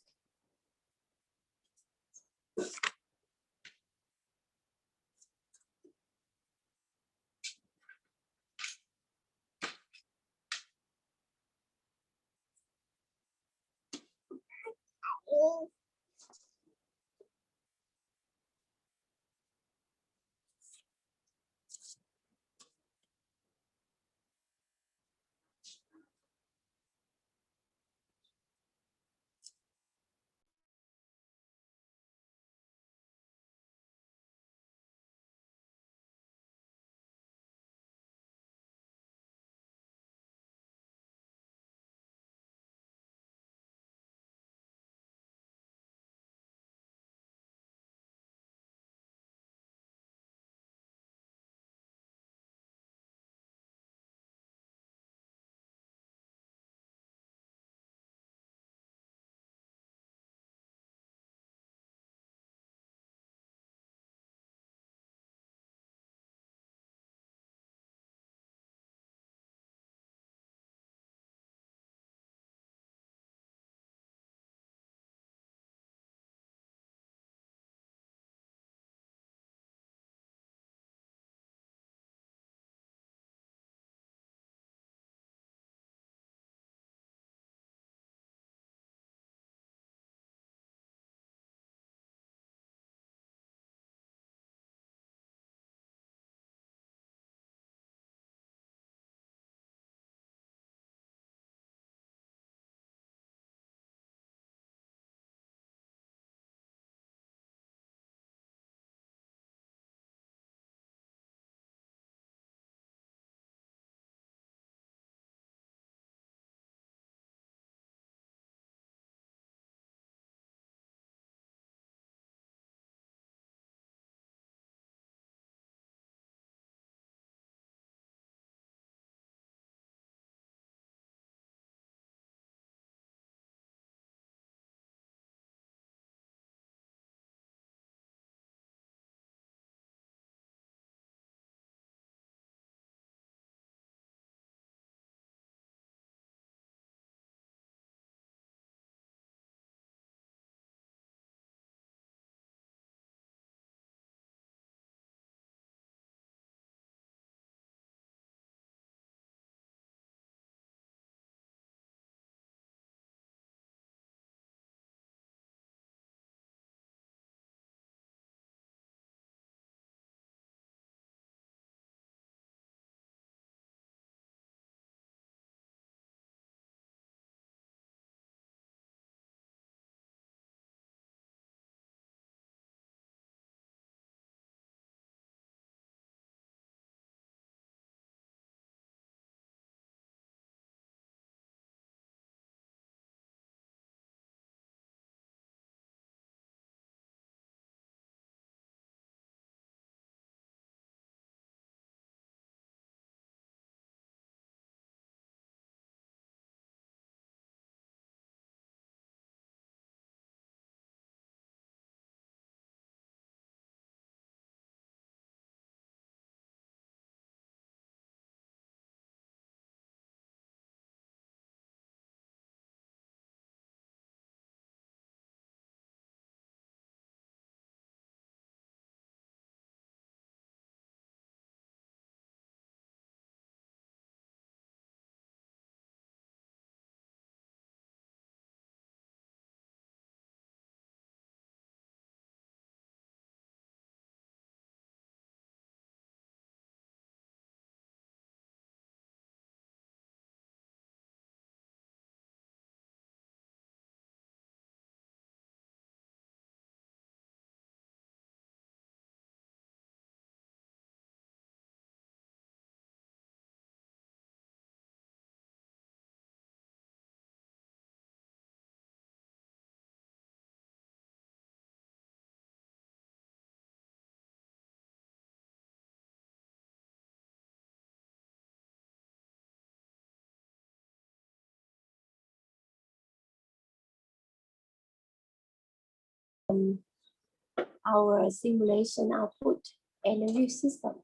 our simulation output and the real system.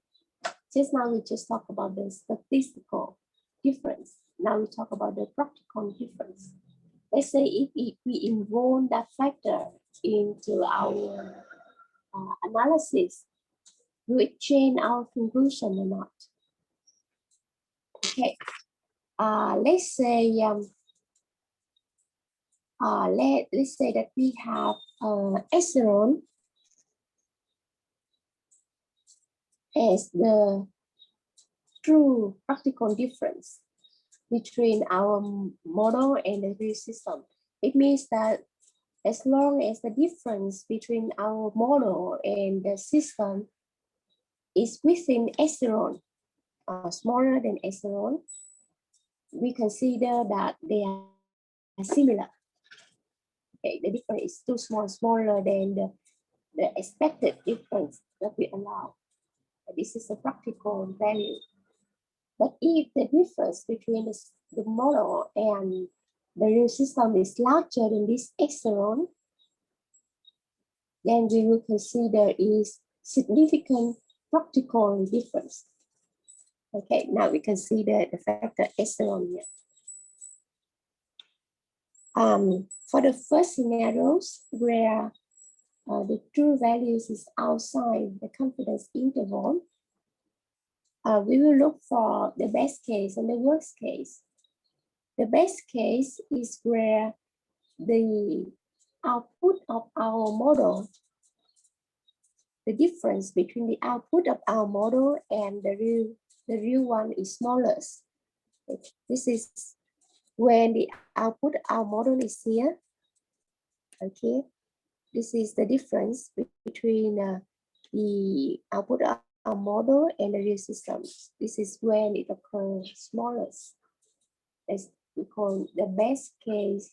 Just now we just talked about the statistical difference. Now we talk about the practical difference. Let's say if we involve that factor into our analysis, will it change our conclusion or not? Okay. Let's say let's say that we have epsilon as the true practical difference between our model and the real system. It means that as long as the difference between our model and the system is within epsilon, smaller than epsilon, we consider that they are similar. Okay, the difference is too small, smaller than the expected difference that we allow. This is a practical value. But if the difference between the model and the real system is larger than this epsilon, then we will consider is significant practical difference. Okay, now we consider the factor epsilon here. For the first scenarios where the true values is outside the confidence interval, we will look for the best case and the worst case. The best case is where the output of our model, the difference between the output of our model and the real one is smallest. This is when the output of our model is here. Okay, this is the difference between the output of our model and the real system. This is when it occurs smallest. As we call the best case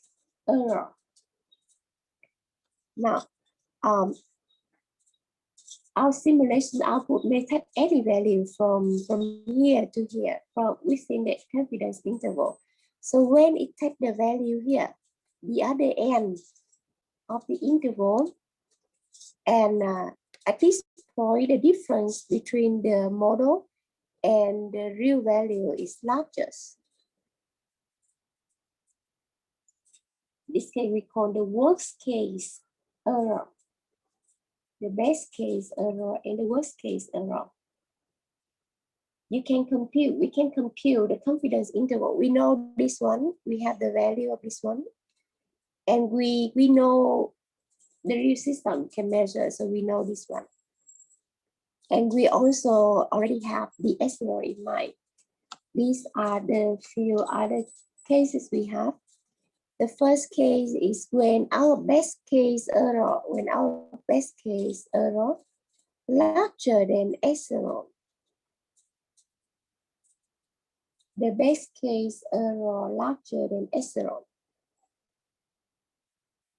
error. Now, our simulation output may take any value from here to here, from within the confidence interval. So when it takes the value here, the other end of the interval, and at this point, the difference between the model and the real value is largest. This case we call the worst case error. The best case error and the worst case error. We can compute the confidence interval. We know this one, we have the value of this one, and we know the real system can measure, so we know this one. And we also already have the epsilon in mind. These are the few other cases we have. The first case is when our best case error, larger than epsilon. The best case error larger than epsilon.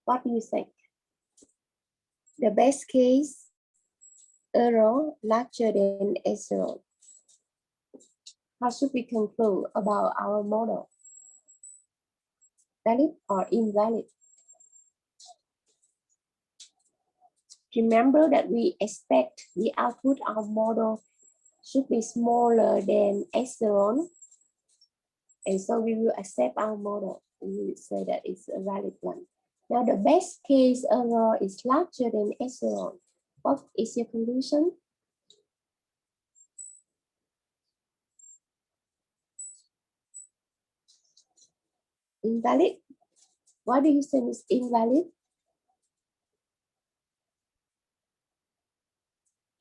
What do you think? The best case error larger than epsilon. How should we conclude about our model? Valid or invalid? Remember that we expect the output of our model should be smaller than epsilon. And so we will accept our model. We will say that it's a valid one. Now the best case error is larger than epsilon. What is your conclusion? Invalid? Why do you say it's invalid?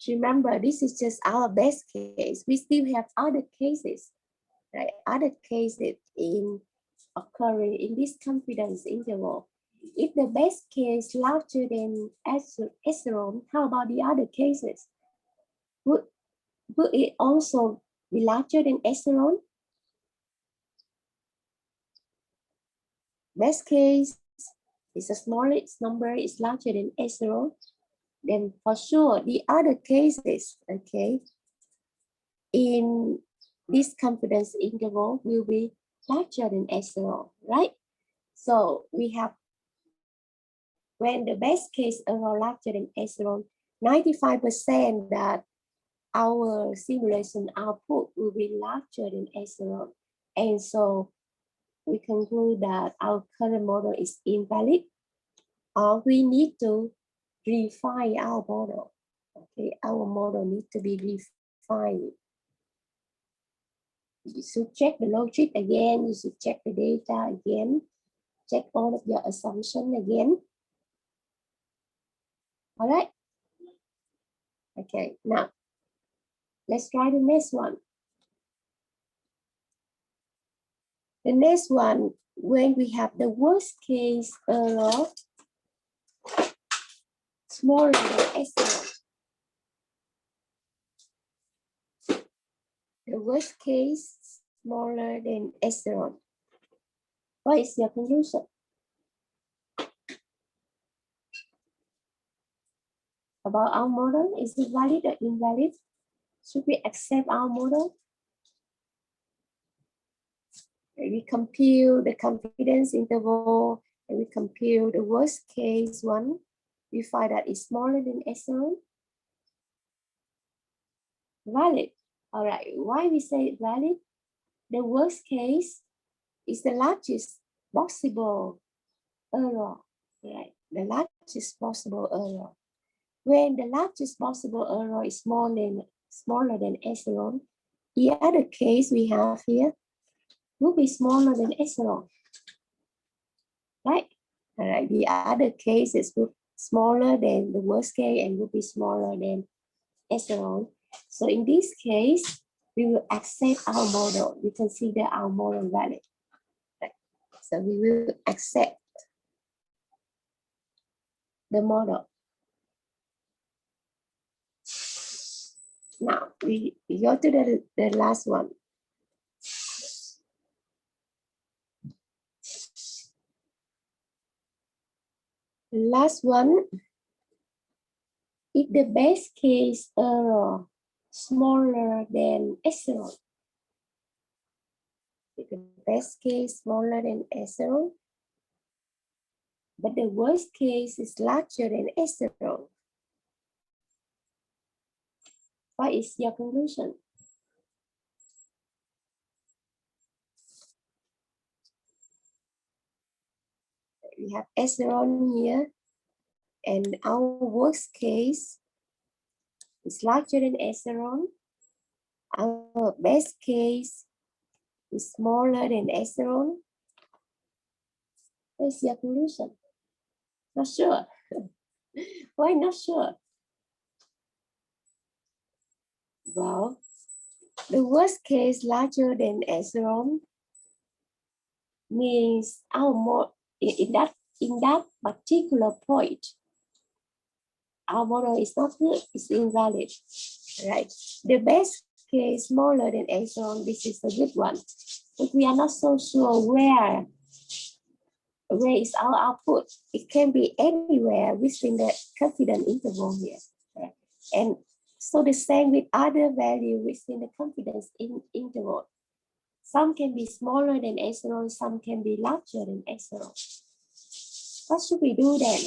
Remember, this is just our best case. We still have other cases, right? Other cases occurring in this confidence interval. If the best case larger than epsilon, how about the other cases? Would it also be larger than epsilon? Best case is the smallest number is larger than epsilon. Then for sure the other cases, okay, in this confidence interval will be larger than epsilon, right? So we have when the best case error larger than epsilon, 95% that our simulation output will be larger than epsilon. And so we conclude that our current model is invalid, or we need to refine our model. Okay, our model needs to be refined. You should check the logic again, you should check the data again, check all of your assumptions again. All right. Okay, now let's try the next one. The next one, when we have the worst case error smaller than epsilon. The worst case smaller than epsilon. What is your conclusion about our model? Is it valid or invalid? Should we accept our model? We compute the confidence interval and we compute the worst case one. We find that it's smaller than epsilon. Valid. All right, why we say it valid? The worst case is the largest possible error, right? The largest possible error. When the largest possible error is smaller than epsilon, the other case we have here will be smaller than epsilon, right? All right, the other cases will be smaller than the worst case and will be smaller than epsilon. So in this case, we will accept our model. We consider our model valid. Right? So we will accept the model. Now we go to the last one. Last one, if the best case error smaller than epsilon, if the best case smaller than epsilon, but the worst case is larger than epsilon, what is your conclusion? We have epsilon here, and our worst case is larger than epsilon. Our best case is smaller than epsilon. What is your conclusion? Not sure. Why not sure? Well, the worst case larger than epsilon means our model in that particular point, our model is not good, it's invalid, right? The best case smaller than epsilon, this is a good one, but we are not so sure where is our output. It can be anywhere within the confidence interval here, right? And so the same with other value within the confidence interval. Some can be smaller than epsilon, some can be larger than epsilon. What should we do then?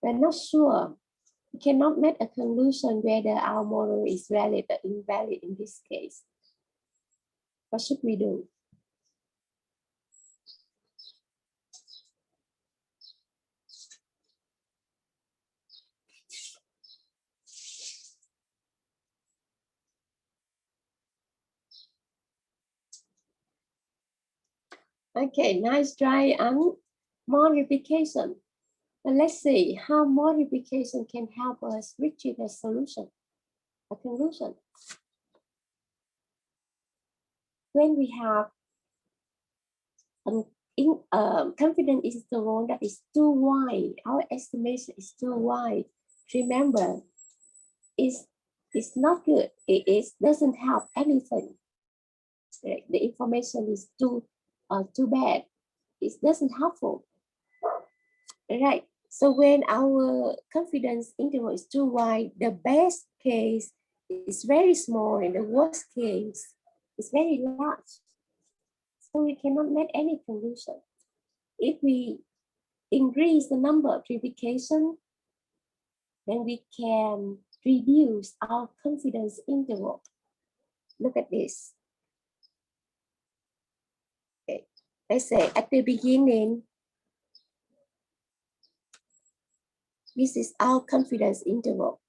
We're not sure. We cannot make a conclusion whether our model is valid or invalid in this case. What should we do? Okay, nice try and more replication. But let's see how more replication can help us reach a solution, a conclusion. When we have confidence interval that is too wide, our estimation is too wide. Remember, it's not good. It doesn't help anything. The information is too bad. It doesn't helpful. Right. So when our confidence interval is too wide, the best case is very small and the worst case is very large. So we cannot make any conclusion. If we increase the number of replication, then we can reduce our confidence interval. Look at this. Okay. Let's say at the beginning, this is our confidence interval,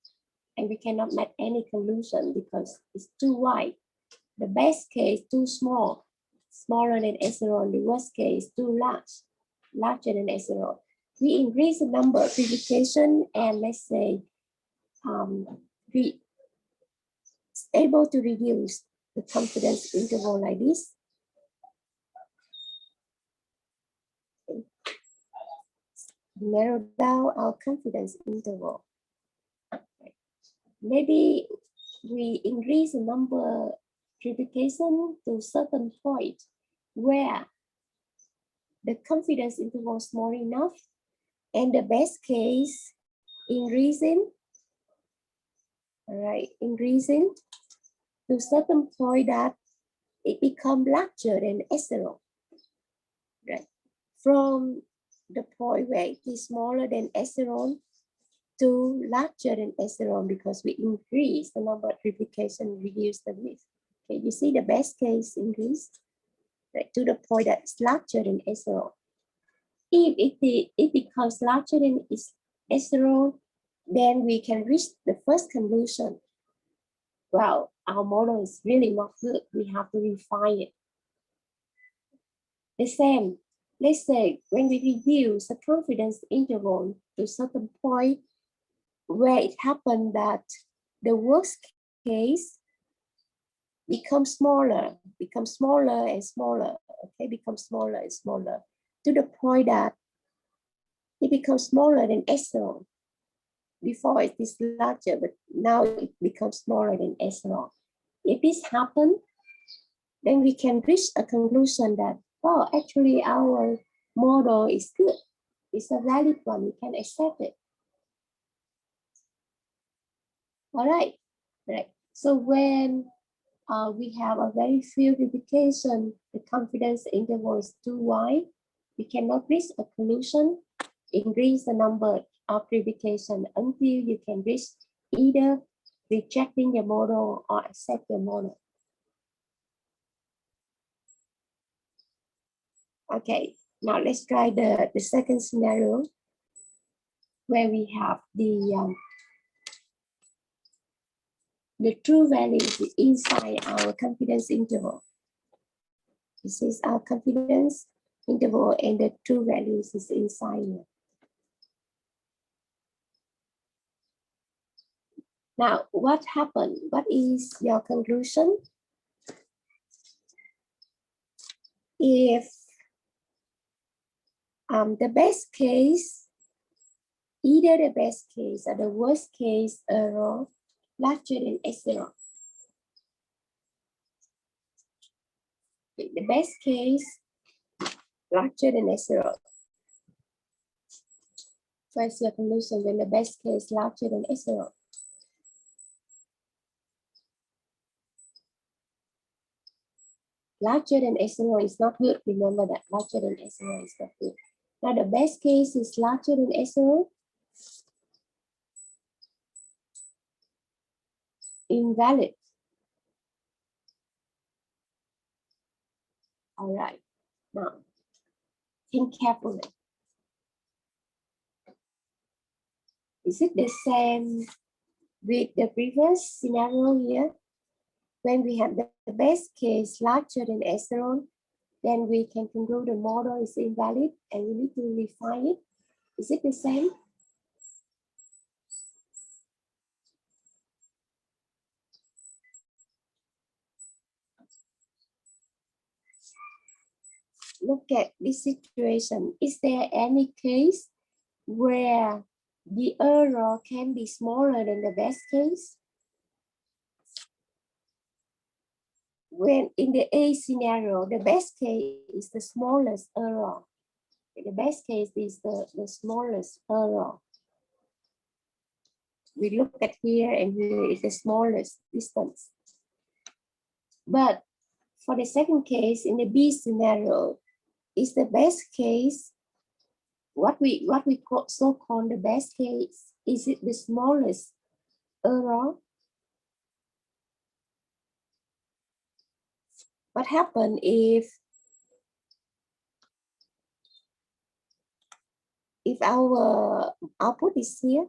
and we cannot make any conclusion because it's too wide. The best case, too small, smaller than epsilon. The worst case, too large, larger than epsilon. We increase the number of replication, and let's say we able to reduce the confidence interval like this. Narrow down our confidence interval. Maybe we increase the number replication to certain point where the confidence interval is small enough, and the best case increasing, all right, increasing to certain point that it becomes larger than epsilon, right? From the point where it is smaller than epsilon to larger than epsilon, because we increase the number of replication, reduce the width. Okay, you see the best case increase, right, to the point that it's larger than epsilon. If it becomes larger than epsilon, then we can reach the first conclusion. Well, our model is really not good. We have to refine it. The same, let's say when we reduce the confidence interval to a certain point where it happened that the worst case becomes smaller and smaller, okay, becomes smaller and smaller to the point that it becomes smaller than epsilon. Before it is larger, but now it becomes smaller than epsilon. If this happens, then we can reach a conclusion that, oh, actually our model is good. It's a valid one, we can accept it. All right, right. So when we have a very few replication, the confidence interval is too wide, we cannot reach a conclusion. Increase the number of replication until you can reach either rejecting your model or accept your model. Okay, now let's try the second scenario where we have the true value is inside our confidence interval. This is our confidence interval and the true values is inside here. Now, what happened? What is your conclusion? If the best case, either the best case or the worst case error larger than epsilon. The best case larger than epsilon. What's your conclusion when the best case larger than epsilon? Larger than epsilon is not good. Remember that larger than epsilon is not good. Now the best case is larger than epsilon. Invalid. All right. Now, think carefully. Is it the same with the previous scenario here? When we have the best case larger than epsilon, then we can conclude the model is invalid and we need to refine it. Is it the same? Look at this situation. Is there any case where the error can be smaller than the best case? When in the A scenario, the best case is the smallest error. The best case is the smallest error. We look at here and here is the smallest distance. But for the second case, in the B scenario, is the best case what we call, so called the best case? Is it the smallest error? What happen if our output is here?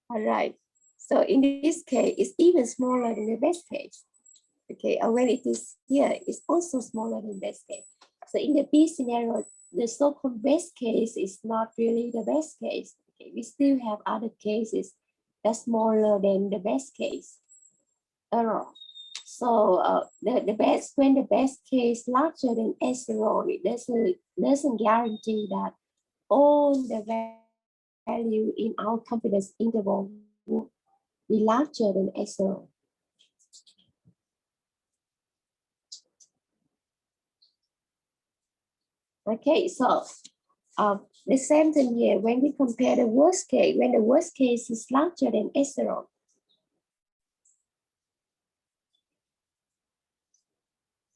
All right. So in this case, it's even smaller than the best case. Okay, and when it is here, it's also smaller than best case. So in the B scenario, the so-called best case is not really the best case. Okay, we still have other cases that's smaller than the best case error. So the best, when the best case larger than epsilon, it doesn't guarantee that all the value in our confidence interval will be larger than epsilon. Okay, so the same thing here, when we compare the worst case, when the worst case is larger than epsilon.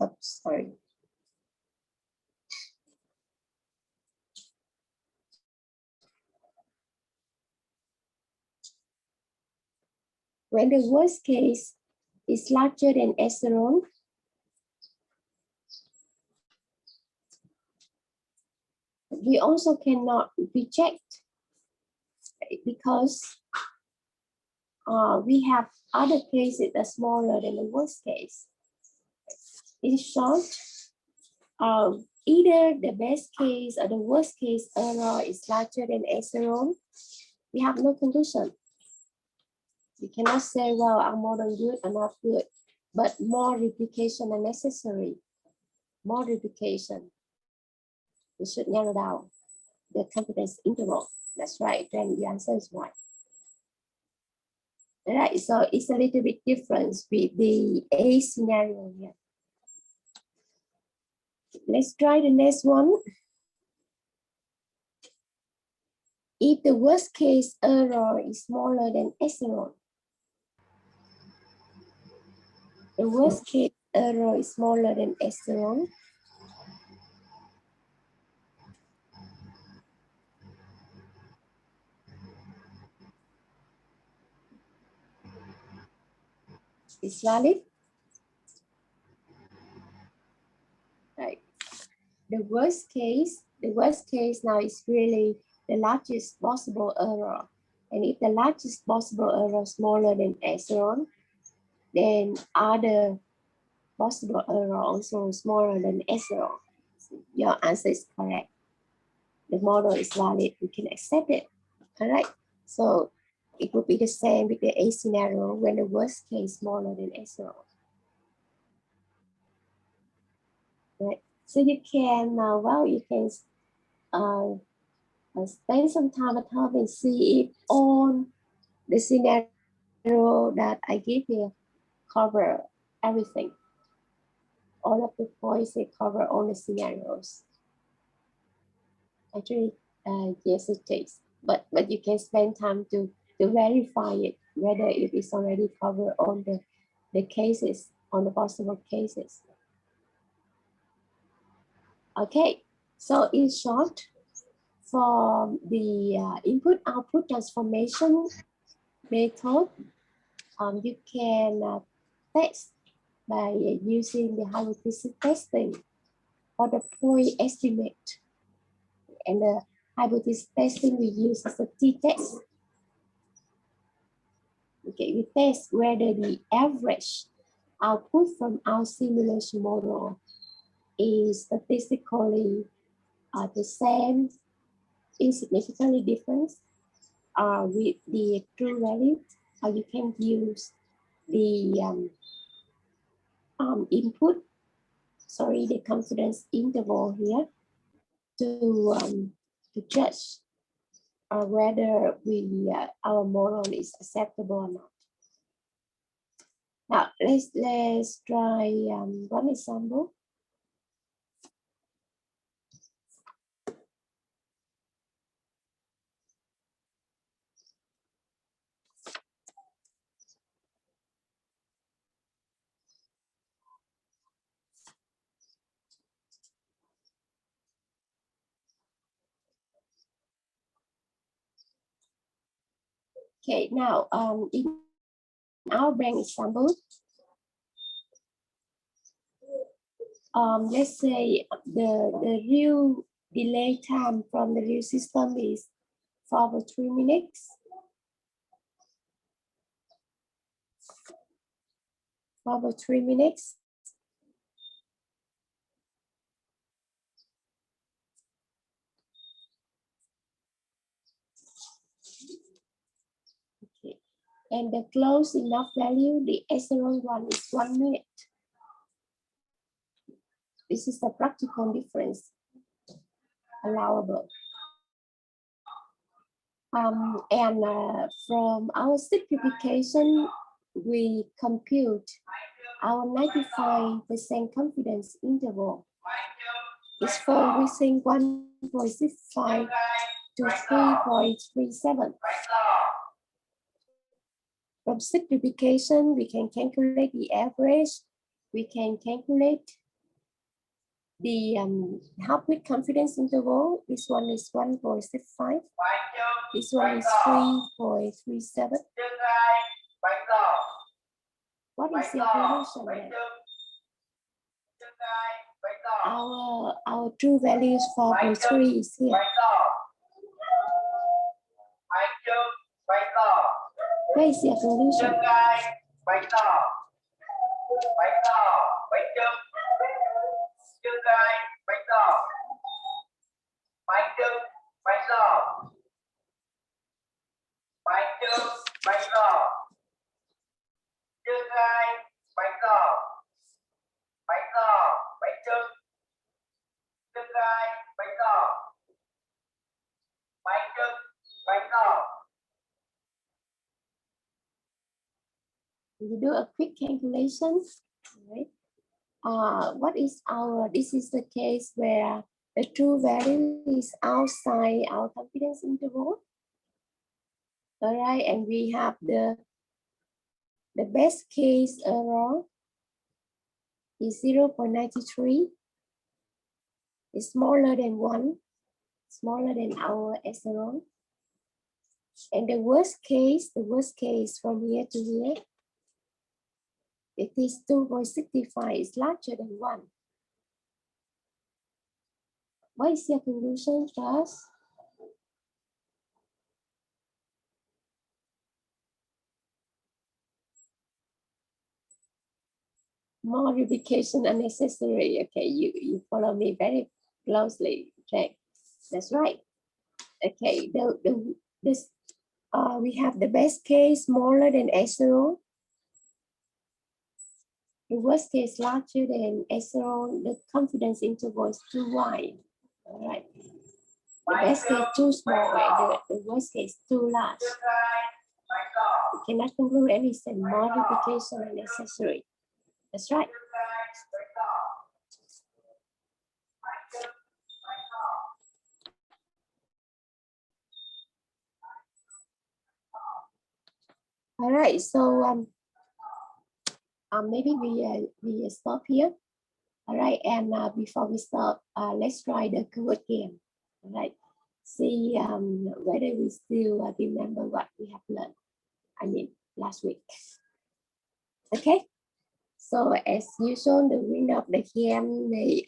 Oops, sorry. When the worst case is larger than epsilon, we also cannot reject because we have other cases that are smaller than the worst case. In short, either the best case or the worst case error is larger than epsilon, we have no conclusion. We cannot say, well, our model good or not good, but more replication are necessary. More replication. We should narrow down the confidence interval. That's right, then the answer is right. All right, so it's a little bit different with the A scenario here. Let's try the next one. If the worst case error is smaller than epsilon, the worst case error is smaller than epsilon, is valid. Right. The worst case now is really the largest possible error. And if the largest possible error is smaller than epsilon, then other possible error also smaller than epsilon. Your answer is correct. The model is valid. We can accept it. All right. So it would be the same with the A scenario when the worst case smaller than epsilon. Right. So you can you can spend some time at home and see if all the scenario that I give here cover everything. All of the points, they cover all the scenarios. Actually, yes, it takes, but you can spend time to verify it, whether it is already covered on the cases, on the possible cases. Okay, so in short, for the input-output transformation method, you can test by using the hypothesis testing for the point estimate. And the hypothesis testing we use as a t-test. Okay, we test whether the average output from our simulation model is statistically the same, insignificantly different with the true value, or you can use the the confidence interval here to judge whether our model is acceptable or not. Now let's try one example. Okay, now in our bank example, let's say the real delay time from the real system is 4 over 3 minutes. 4 over 3 minutes. Okay. And the close enough value, the echelon one is 1 minute. This is the practical difference allowable. And from our simplification, we compute our 95% confidence interval is for within 1.65 to 3.37. From simplification, we can calculate the average. We can calculate the half-width confidence interval. This one is 1.65. This one is 3.37. What is the conclusion then? Our true value is 4.3 is here. Where is the conclusion? You do a quick calculation, right? What is our, this is the case where the true value is outside our confidence interval. All right, and we have the best case error is 0.93. It's smaller than 1, smaller than our echelon. And the worst case from here to here, it is 2.65, is larger than 1. What is your conclusion, Charles? More replication unnecessary. Okay, you follow me very closely. Okay, that's right. Okay, we have the best case smaller than echelon. The worst case larger than echelon. The confidence interval is too wide. All right. The best case too small, and the worst case too large. We cannot conclude anything. More replication unnecessary. That's right. All right, so maybe we stop here. All right, and before we stop, let's try the Kahoot game. All right, see whether we still remember what we have learned. I mean, last week. Okay, so as usual, the winner of the game may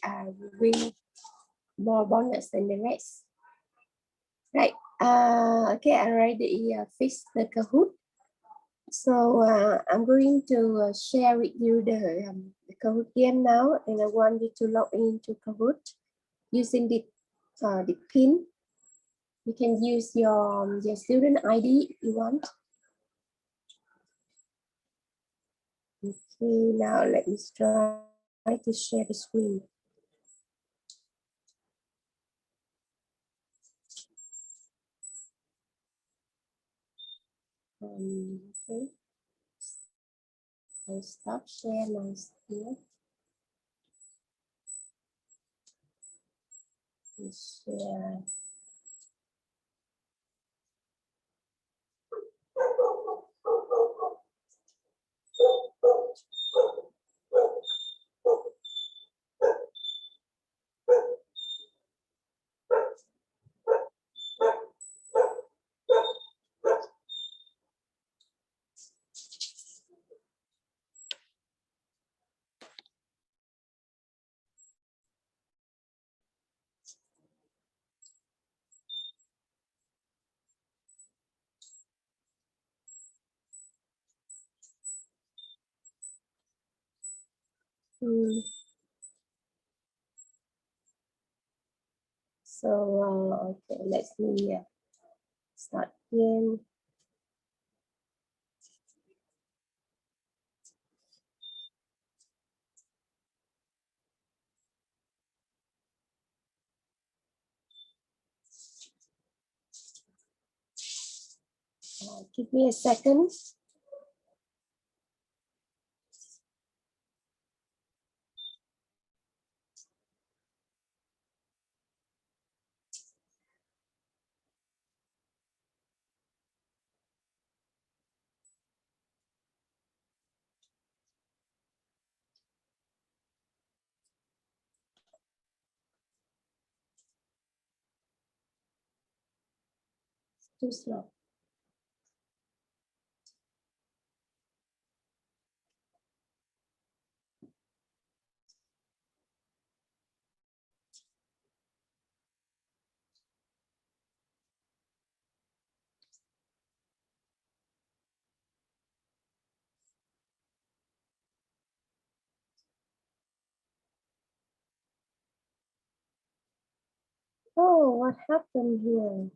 win more bonus than the rest. Right. Okay, I already fixed the Kahoot. So I'm going to share with you the Kahoot game now, and I want you to log into Kahoot using the pin. You can use your student ID if you want. Okay, now let me try to share the screen. Okay, I'll stop share my screen. Share. Mm. So okay, let me start again. Give me a second. Too slow. Oh, what happened here?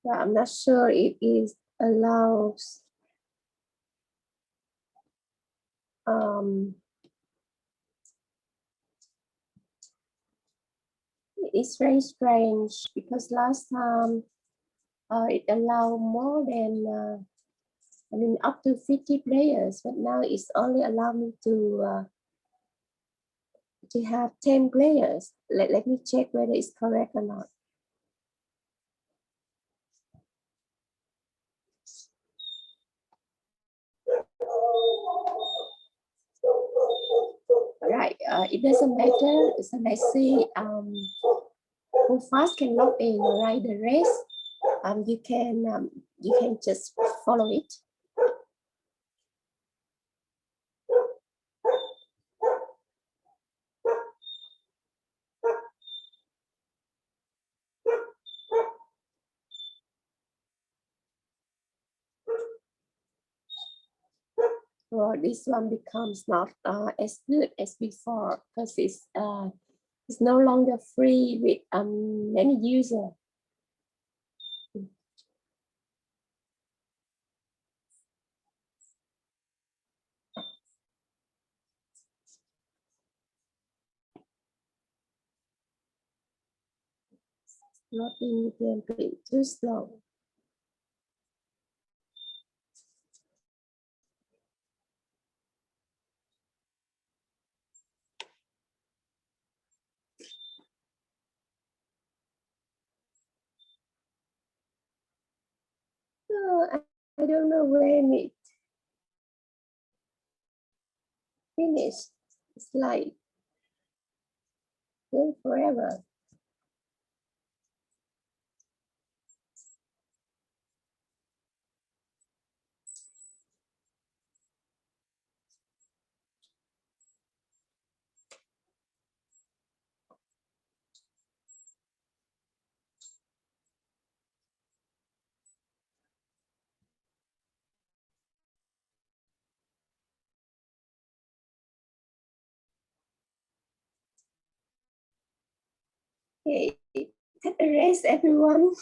Yeah, I'm not sure it is allows it's very strange because last time it allowed more than I mean up to 50 players, but now it's only allowed me to have 10 players. Let me check whether it's correct or not. Right, it doesn't matter. So let's see who fast can log in, right? The rest, you can just follow it. Well, this one becomes not as good as before because it's no longer free with many users. Loading can be too slow. So I don't know when it finished. It's like going forever. Okay, take a rest, everyone.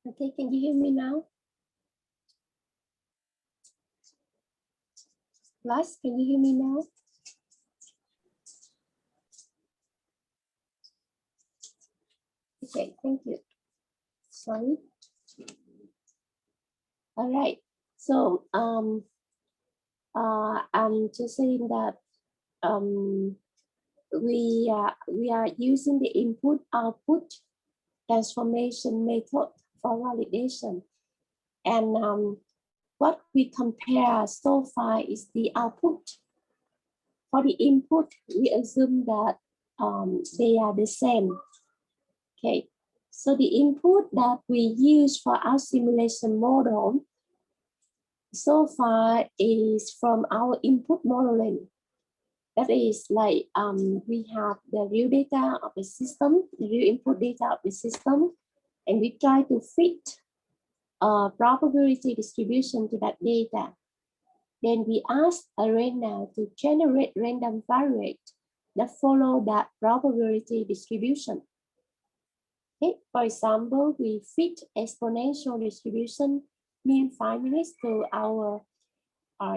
Okay, can you hear me now? Plus, can you hear me now? Okay, thank you. Sorry. All right. So I'm just saying that we are using the input output transformation method for validation, and what we compare so far is the output. For the input, we assume that they are the same. Okay, so the input that we use for our simulation model so far is from our input modeling. That is like we have the real data of the system, the real input data of the system, and we try to fit a probability distribution to that data. Then we ask ARENA to generate random variables that follow that probability distribution. Okay. For example, we fit exponential distribution mean 5 minutes to our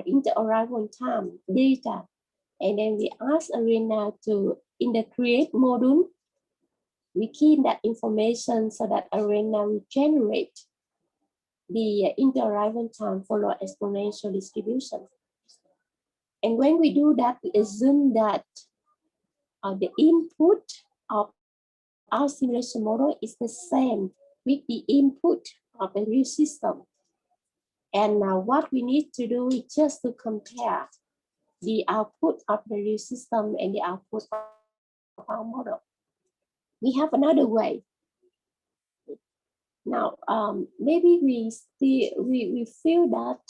inter-arrival time data. And then we ask ARENA to, in the create module, we key in that information so that ARENA will generate the inter-arrival time follow exponential distribution. And when we do that, we assume that the input of our simulation model is the same with the input of the real system. And now what we need to do is just to compare the output of the real system and the output of our model. We have another way. Now, maybe we feel that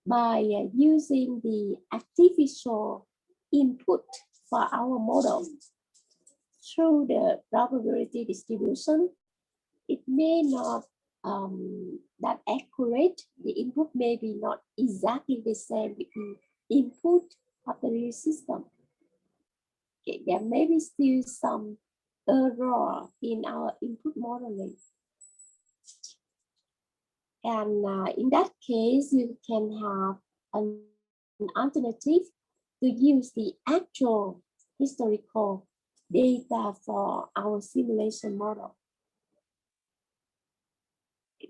by using the artificial input for our model through the probability distribution, it may not that accurate. The input may be not exactly the same with the input of the real system. Okay, there may be still some error in our input modeling. And in that case, you can have an alternative to use the actual historical data for our simulation model.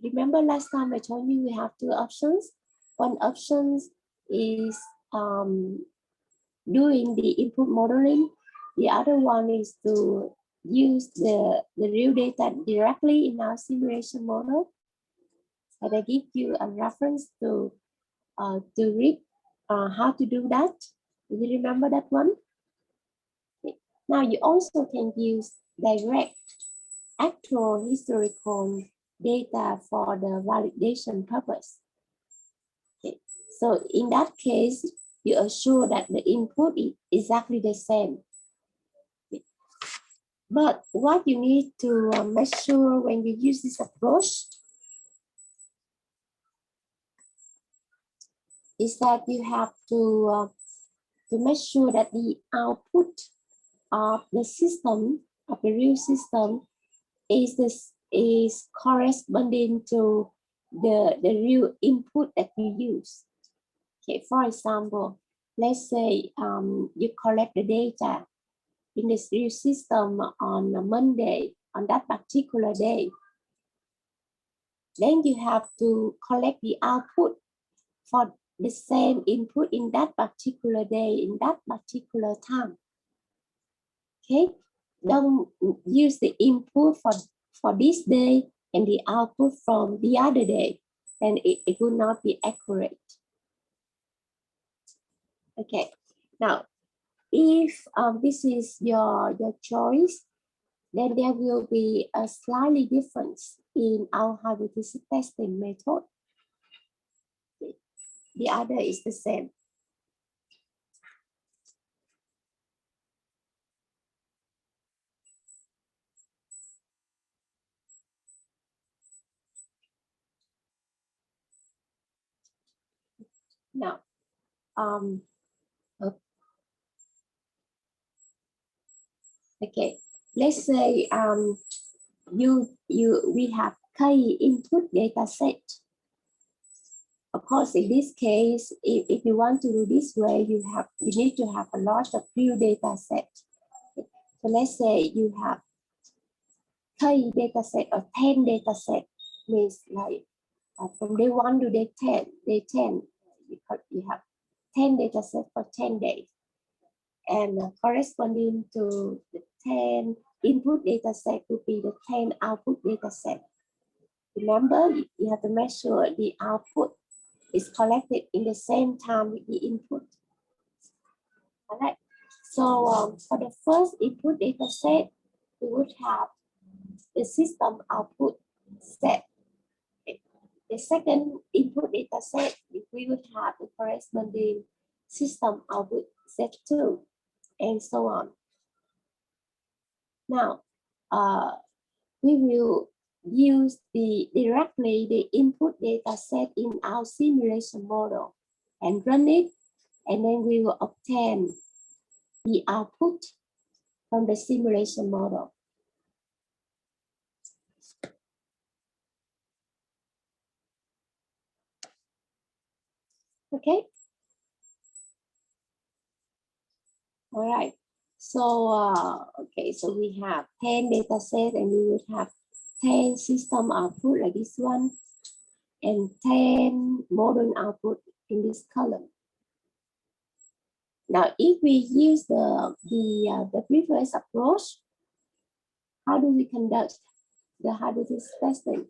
Remember last time I told you we have two options. One option is doing the input modeling. The other one is to use the real data directly in our simulation model. And I give you a reference to read how to do that. Do you remember that one? Okay. Now you also can use direct actual historical data for the validation purpose. Okay. So in that case, you assure that the input is exactly the same. Okay. But what you need to make sure when you use this approach is that you have to make sure that the output of the system, of the real system, is corresponding to the real input that you use. Okay, for example, let's say you collect the data in this real system on a Monday, on that particular day. Then you have to collect the output for the same input in that particular day, in that particular time. Okay, don't use the input for this day and the output from the other day, then it will not be accurate. Okay, now if this is your choice, then there will be a slightly difference in our hypothesis testing method. The other is the same. Now, okay, let's say we have K input data set. Of course, in this case, if you want to do this way, you need to have a lot of few data set. So let's say you have K data set or 10 data set, means like from day 1 to day 10, you have 10 data set for 10 days. And corresponding to the 10 input data set would be the 10 output data set. Remember, you have to make sure the output is collected in the same time with the input. All right. So for the first input data set, we would have the system output set. The second input data set, we would have the corresponding system output set 2, and so on. Now, we will use directly the input data set in our simulation model and run it, and then we will obtain the output from the simulation model. Okay. All right. So okay, so we have 10 data set, and we would have 10 system output like this one, and 10 model output in this column. Now, if we use the previous approach, how do we conduct the hypothesis testing?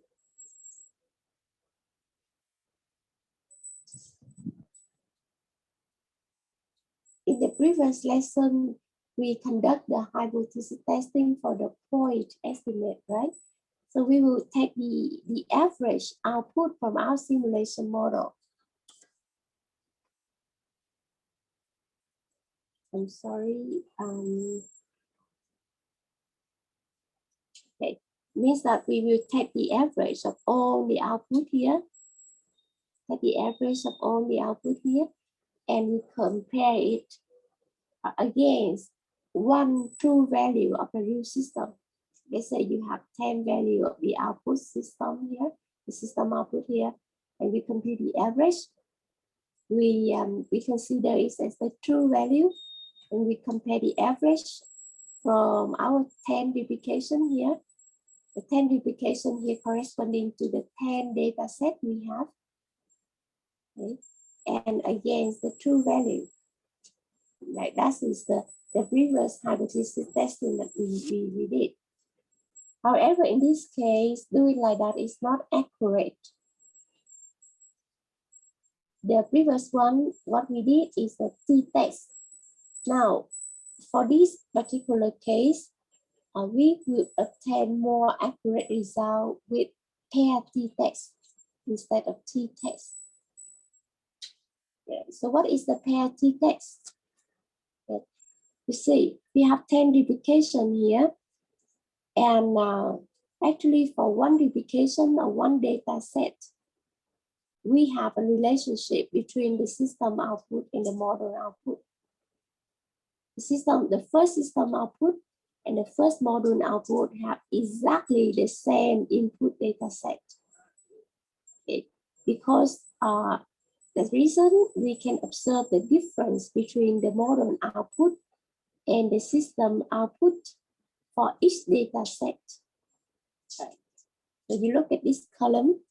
In the previous lesson, we conduct the hypothesis testing for the point estimate, right? So we will take the average output from our simulation model. I'm sorry. Okay, means that we will take the average of all the output here. Take the average of all the output here, and we compare it against one true value of the real system. Let's say you have 10 value of the output system here, the system output here, and we compute the average. We consider it as the true value, and we compare the average from our 10 duplication here. The 10 duplication here corresponding to the 10 data set we have, okay, and against the true value. Like that is the previous hypothesis testing that we did. However, in this case, doing like that is not accurate. The previous one, what we did is the t-test. Now, for this particular case, we will obtain more accurate result with pair t-test instead of t-test. Yeah. So what is the pair t-test? Yeah. You see, we have 10 duplication here, and actually for one duplication or one data set, we have a relationship between the system output and the model output. The first system output and the first model output have exactly the same input data set. Okay. Because the reason we can observe the difference between the model output and the system output for each data set. Right. So you look at this column.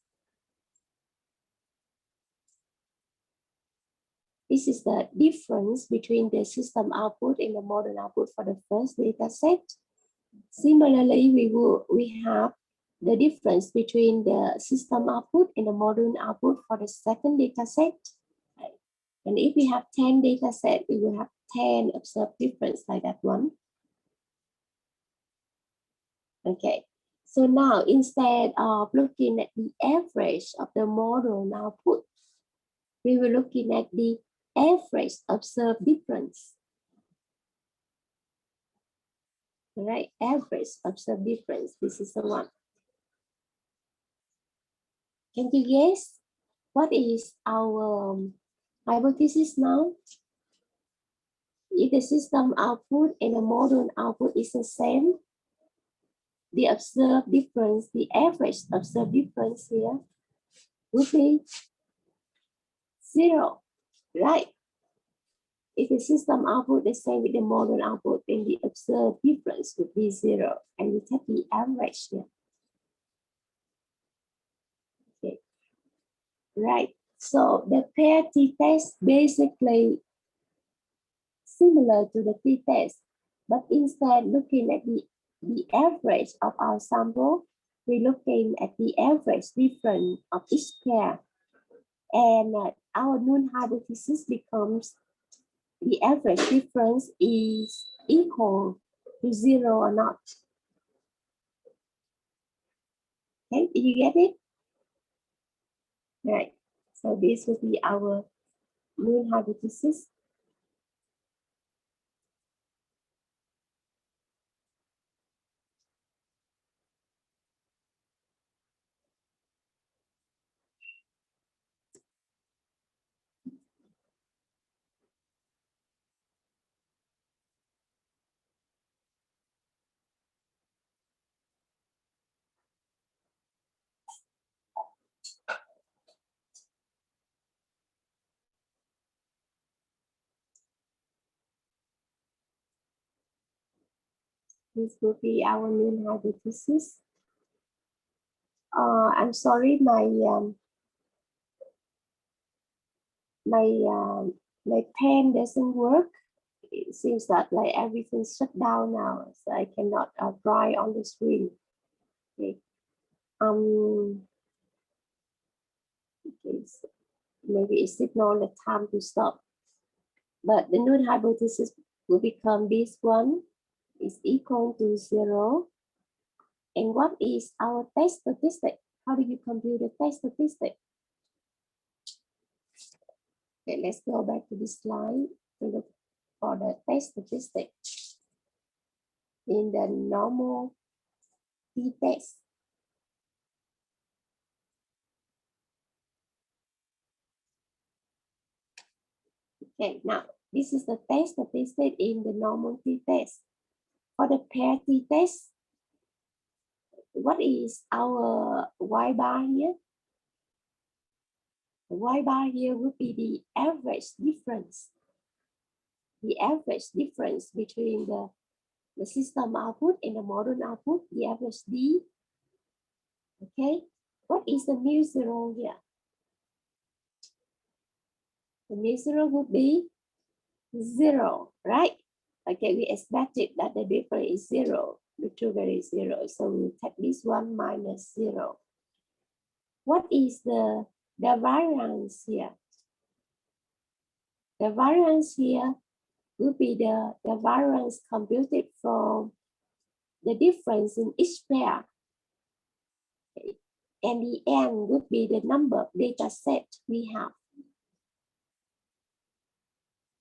This is the difference between the system output and the model output for the first data set. Similarly, we have the difference between the system output and the model output for the second data set. Right. And if we have 10 data set, we will have 10 observed difference like that one. Okay. So now instead of looking at the average of the model output, we were looking at the average observed difference. All right, average observed difference. This is the one. Can you guess what is our hypothesis now? If the system output and the model output is the same, the observed difference, the average observed difference here would be 0, right? If the system output the same with the model output, then the observed difference would be 0, and we take the average here. Okay, right. So the pair t-test basically similar to the t-test, but instead looking at the average of our sample, we're looking at the average difference of each pair, and our null hypothesis becomes the average difference is equal to 0 or not. Okay, did you get it? Right. So this would be our null hypothesis. This would be our null hypothesis. I'm sorry, my pen doesn't work. It seems that like everything's shut down now, so I cannot write on the screen. Okay. Okay, so maybe it's signal the time to stop. But the null hypothesis will become this one is equal to 0. And what is our test statistic? How do you compute the test statistic? Okay, let's go back to this slide to look for the test statistic in the normal t-test. Okay, now this is the test statistic in the normal t-test. For the pair t-test, what is our y bar here? The y bar here would be the average difference. The average difference between the system output and the model output, the average D. Okay, what is the mu zero here? The mu zero would be 0, right? Okay, we expected that the difference is 0, the true value is 0, so we take this one minus 0. What is the variance here? The variance here would be the variance computed from the difference in each pair. Okay. And the n would be the number of data set we have.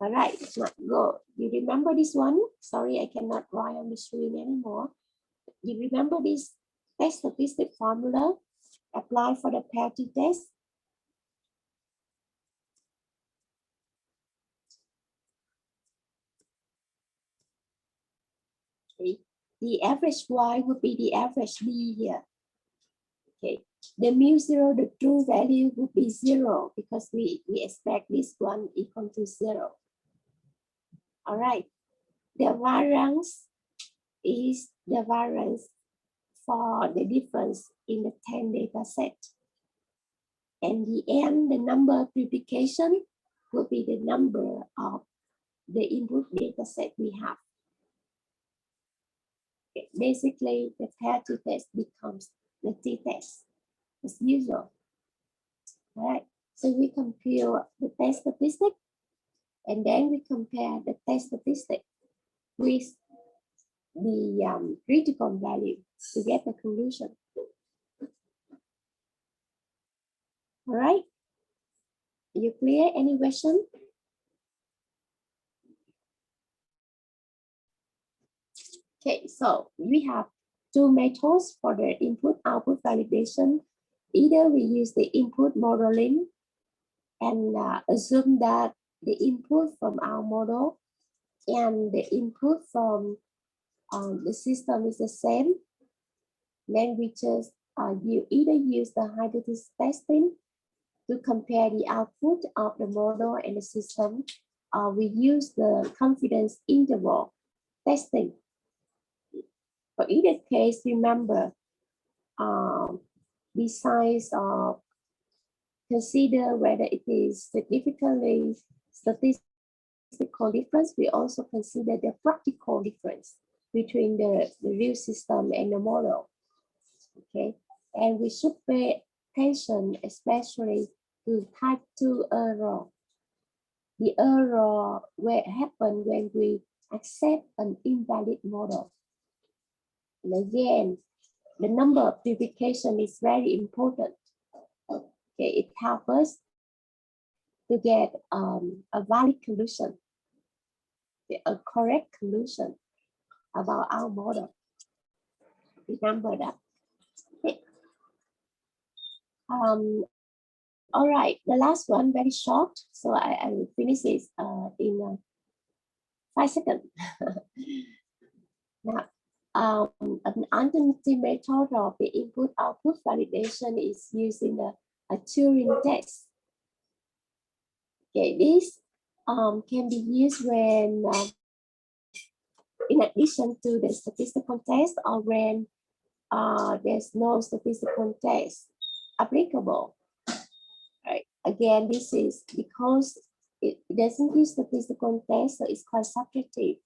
All right, now go. You remember this one? Sorry, I cannot write on the screen anymore. You remember this test statistic formula applied for the pair t-test? Okay. The average y would be the average b here. Okay. The mu zero, the true value would be 0 because we expect this one equal to 0. All right. The variance is the variance for the difference in the 10 data set. And the n, the number of replication, will be the number of the input data set we have. Okay. Basically, the pair t-test becomes the t-test as usual. All right. So we compute the test statistic, and then we compare the test statistic with the critical value to get the conclusion. All right. Are you clear? Any question? Okay, so we have two methods for the input-output validation. Either we use the input modeling and assume that the input from our model and the input from the system is the same. then we just you either use the hypothesis testing to compare the output of the model and the system, or we use the confidence interval testing. For either case, remember, besides consider whether it is significantly statistical difference, we also consider the practical difference between the real system and the model. Okay, and we should pay attention especially to type 2 error. The error will happen when we accept an invalid model. And again, the number of duplication is very important. Okay, it helps us to get a valid conclusion, a correct conclusion about our model. Remember that. Okay. All right, the last one, very short, so I will finish this in 5 seconds. Now, an alternative method of the input-output validation is using a Turing test. Okay, this can be used when, in addition to the statistical test, or when there's no statistical test applicable. Right. Again, this is because it doesn't use statistical test, so it's quite subjective.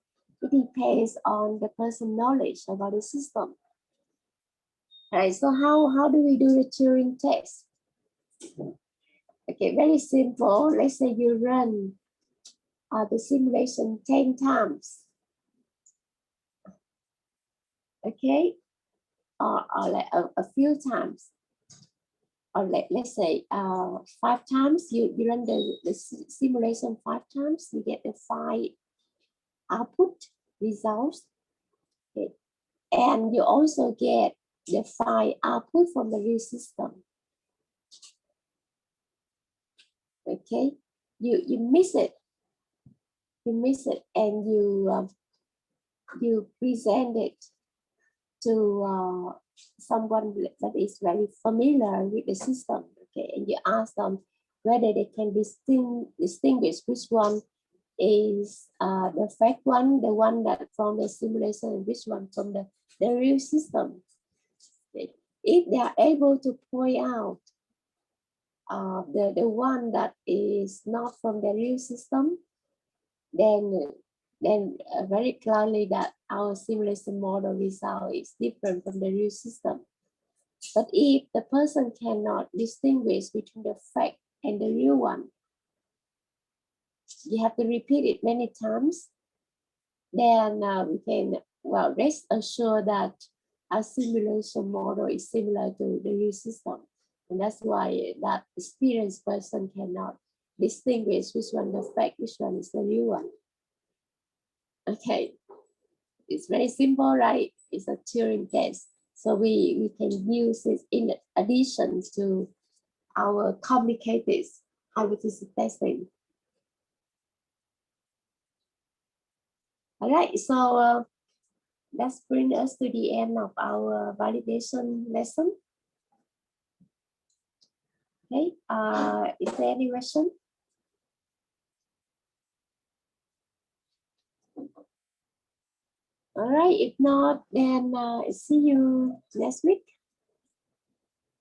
It depends on the person's knowledge about the system. Right. So how do we do the Turing test? Okay, very simple. Let's say you run the simulation 10 times. Okay, or like a few times. Or let's say 5 times, you run the simulation 5 times, you get the 5 output results. Okay. And you also get the 5 output from the real system. Okay, you miss it. You miss it, and you present it to someone that is very familiar with the system. Okay, and you ask them whether they can distinguish which one is the fake one, the one that from the simulation, and which one from the real system. Okay. If they are able to point out the one that is not from the real system, then very clearly that our simulation model result is different from the real system. But if the person cannot distinguish between the fake and the real one, you have to repeat it many times, then we can, well, rest assured that our simulation model is similar to the real system. And that's why that experienced person cannot distinguish which one the fake, which one is the real one. Okay, it's very simple, right? It's a Turing test. So we can use it in addition to our complicated hypothesis testing. All right, so that's bring us to the end of our validation lesson. Okay, is there any question? All right, if not, then see you next week.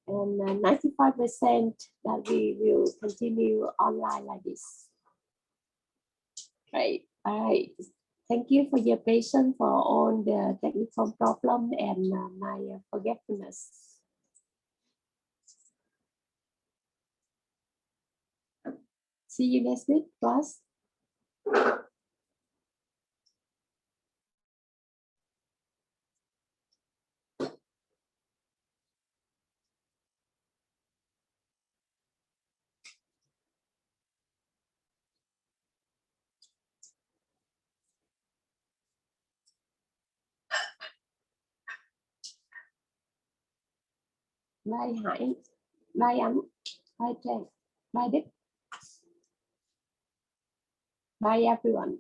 And 95% that we will continue online like this. Right, all right. Thank you for your patience for all the technical problem and my forgetfulness. See you next week, class. Bye Hải, bye Ánh, bye Trang, bye Đức, bye everyone.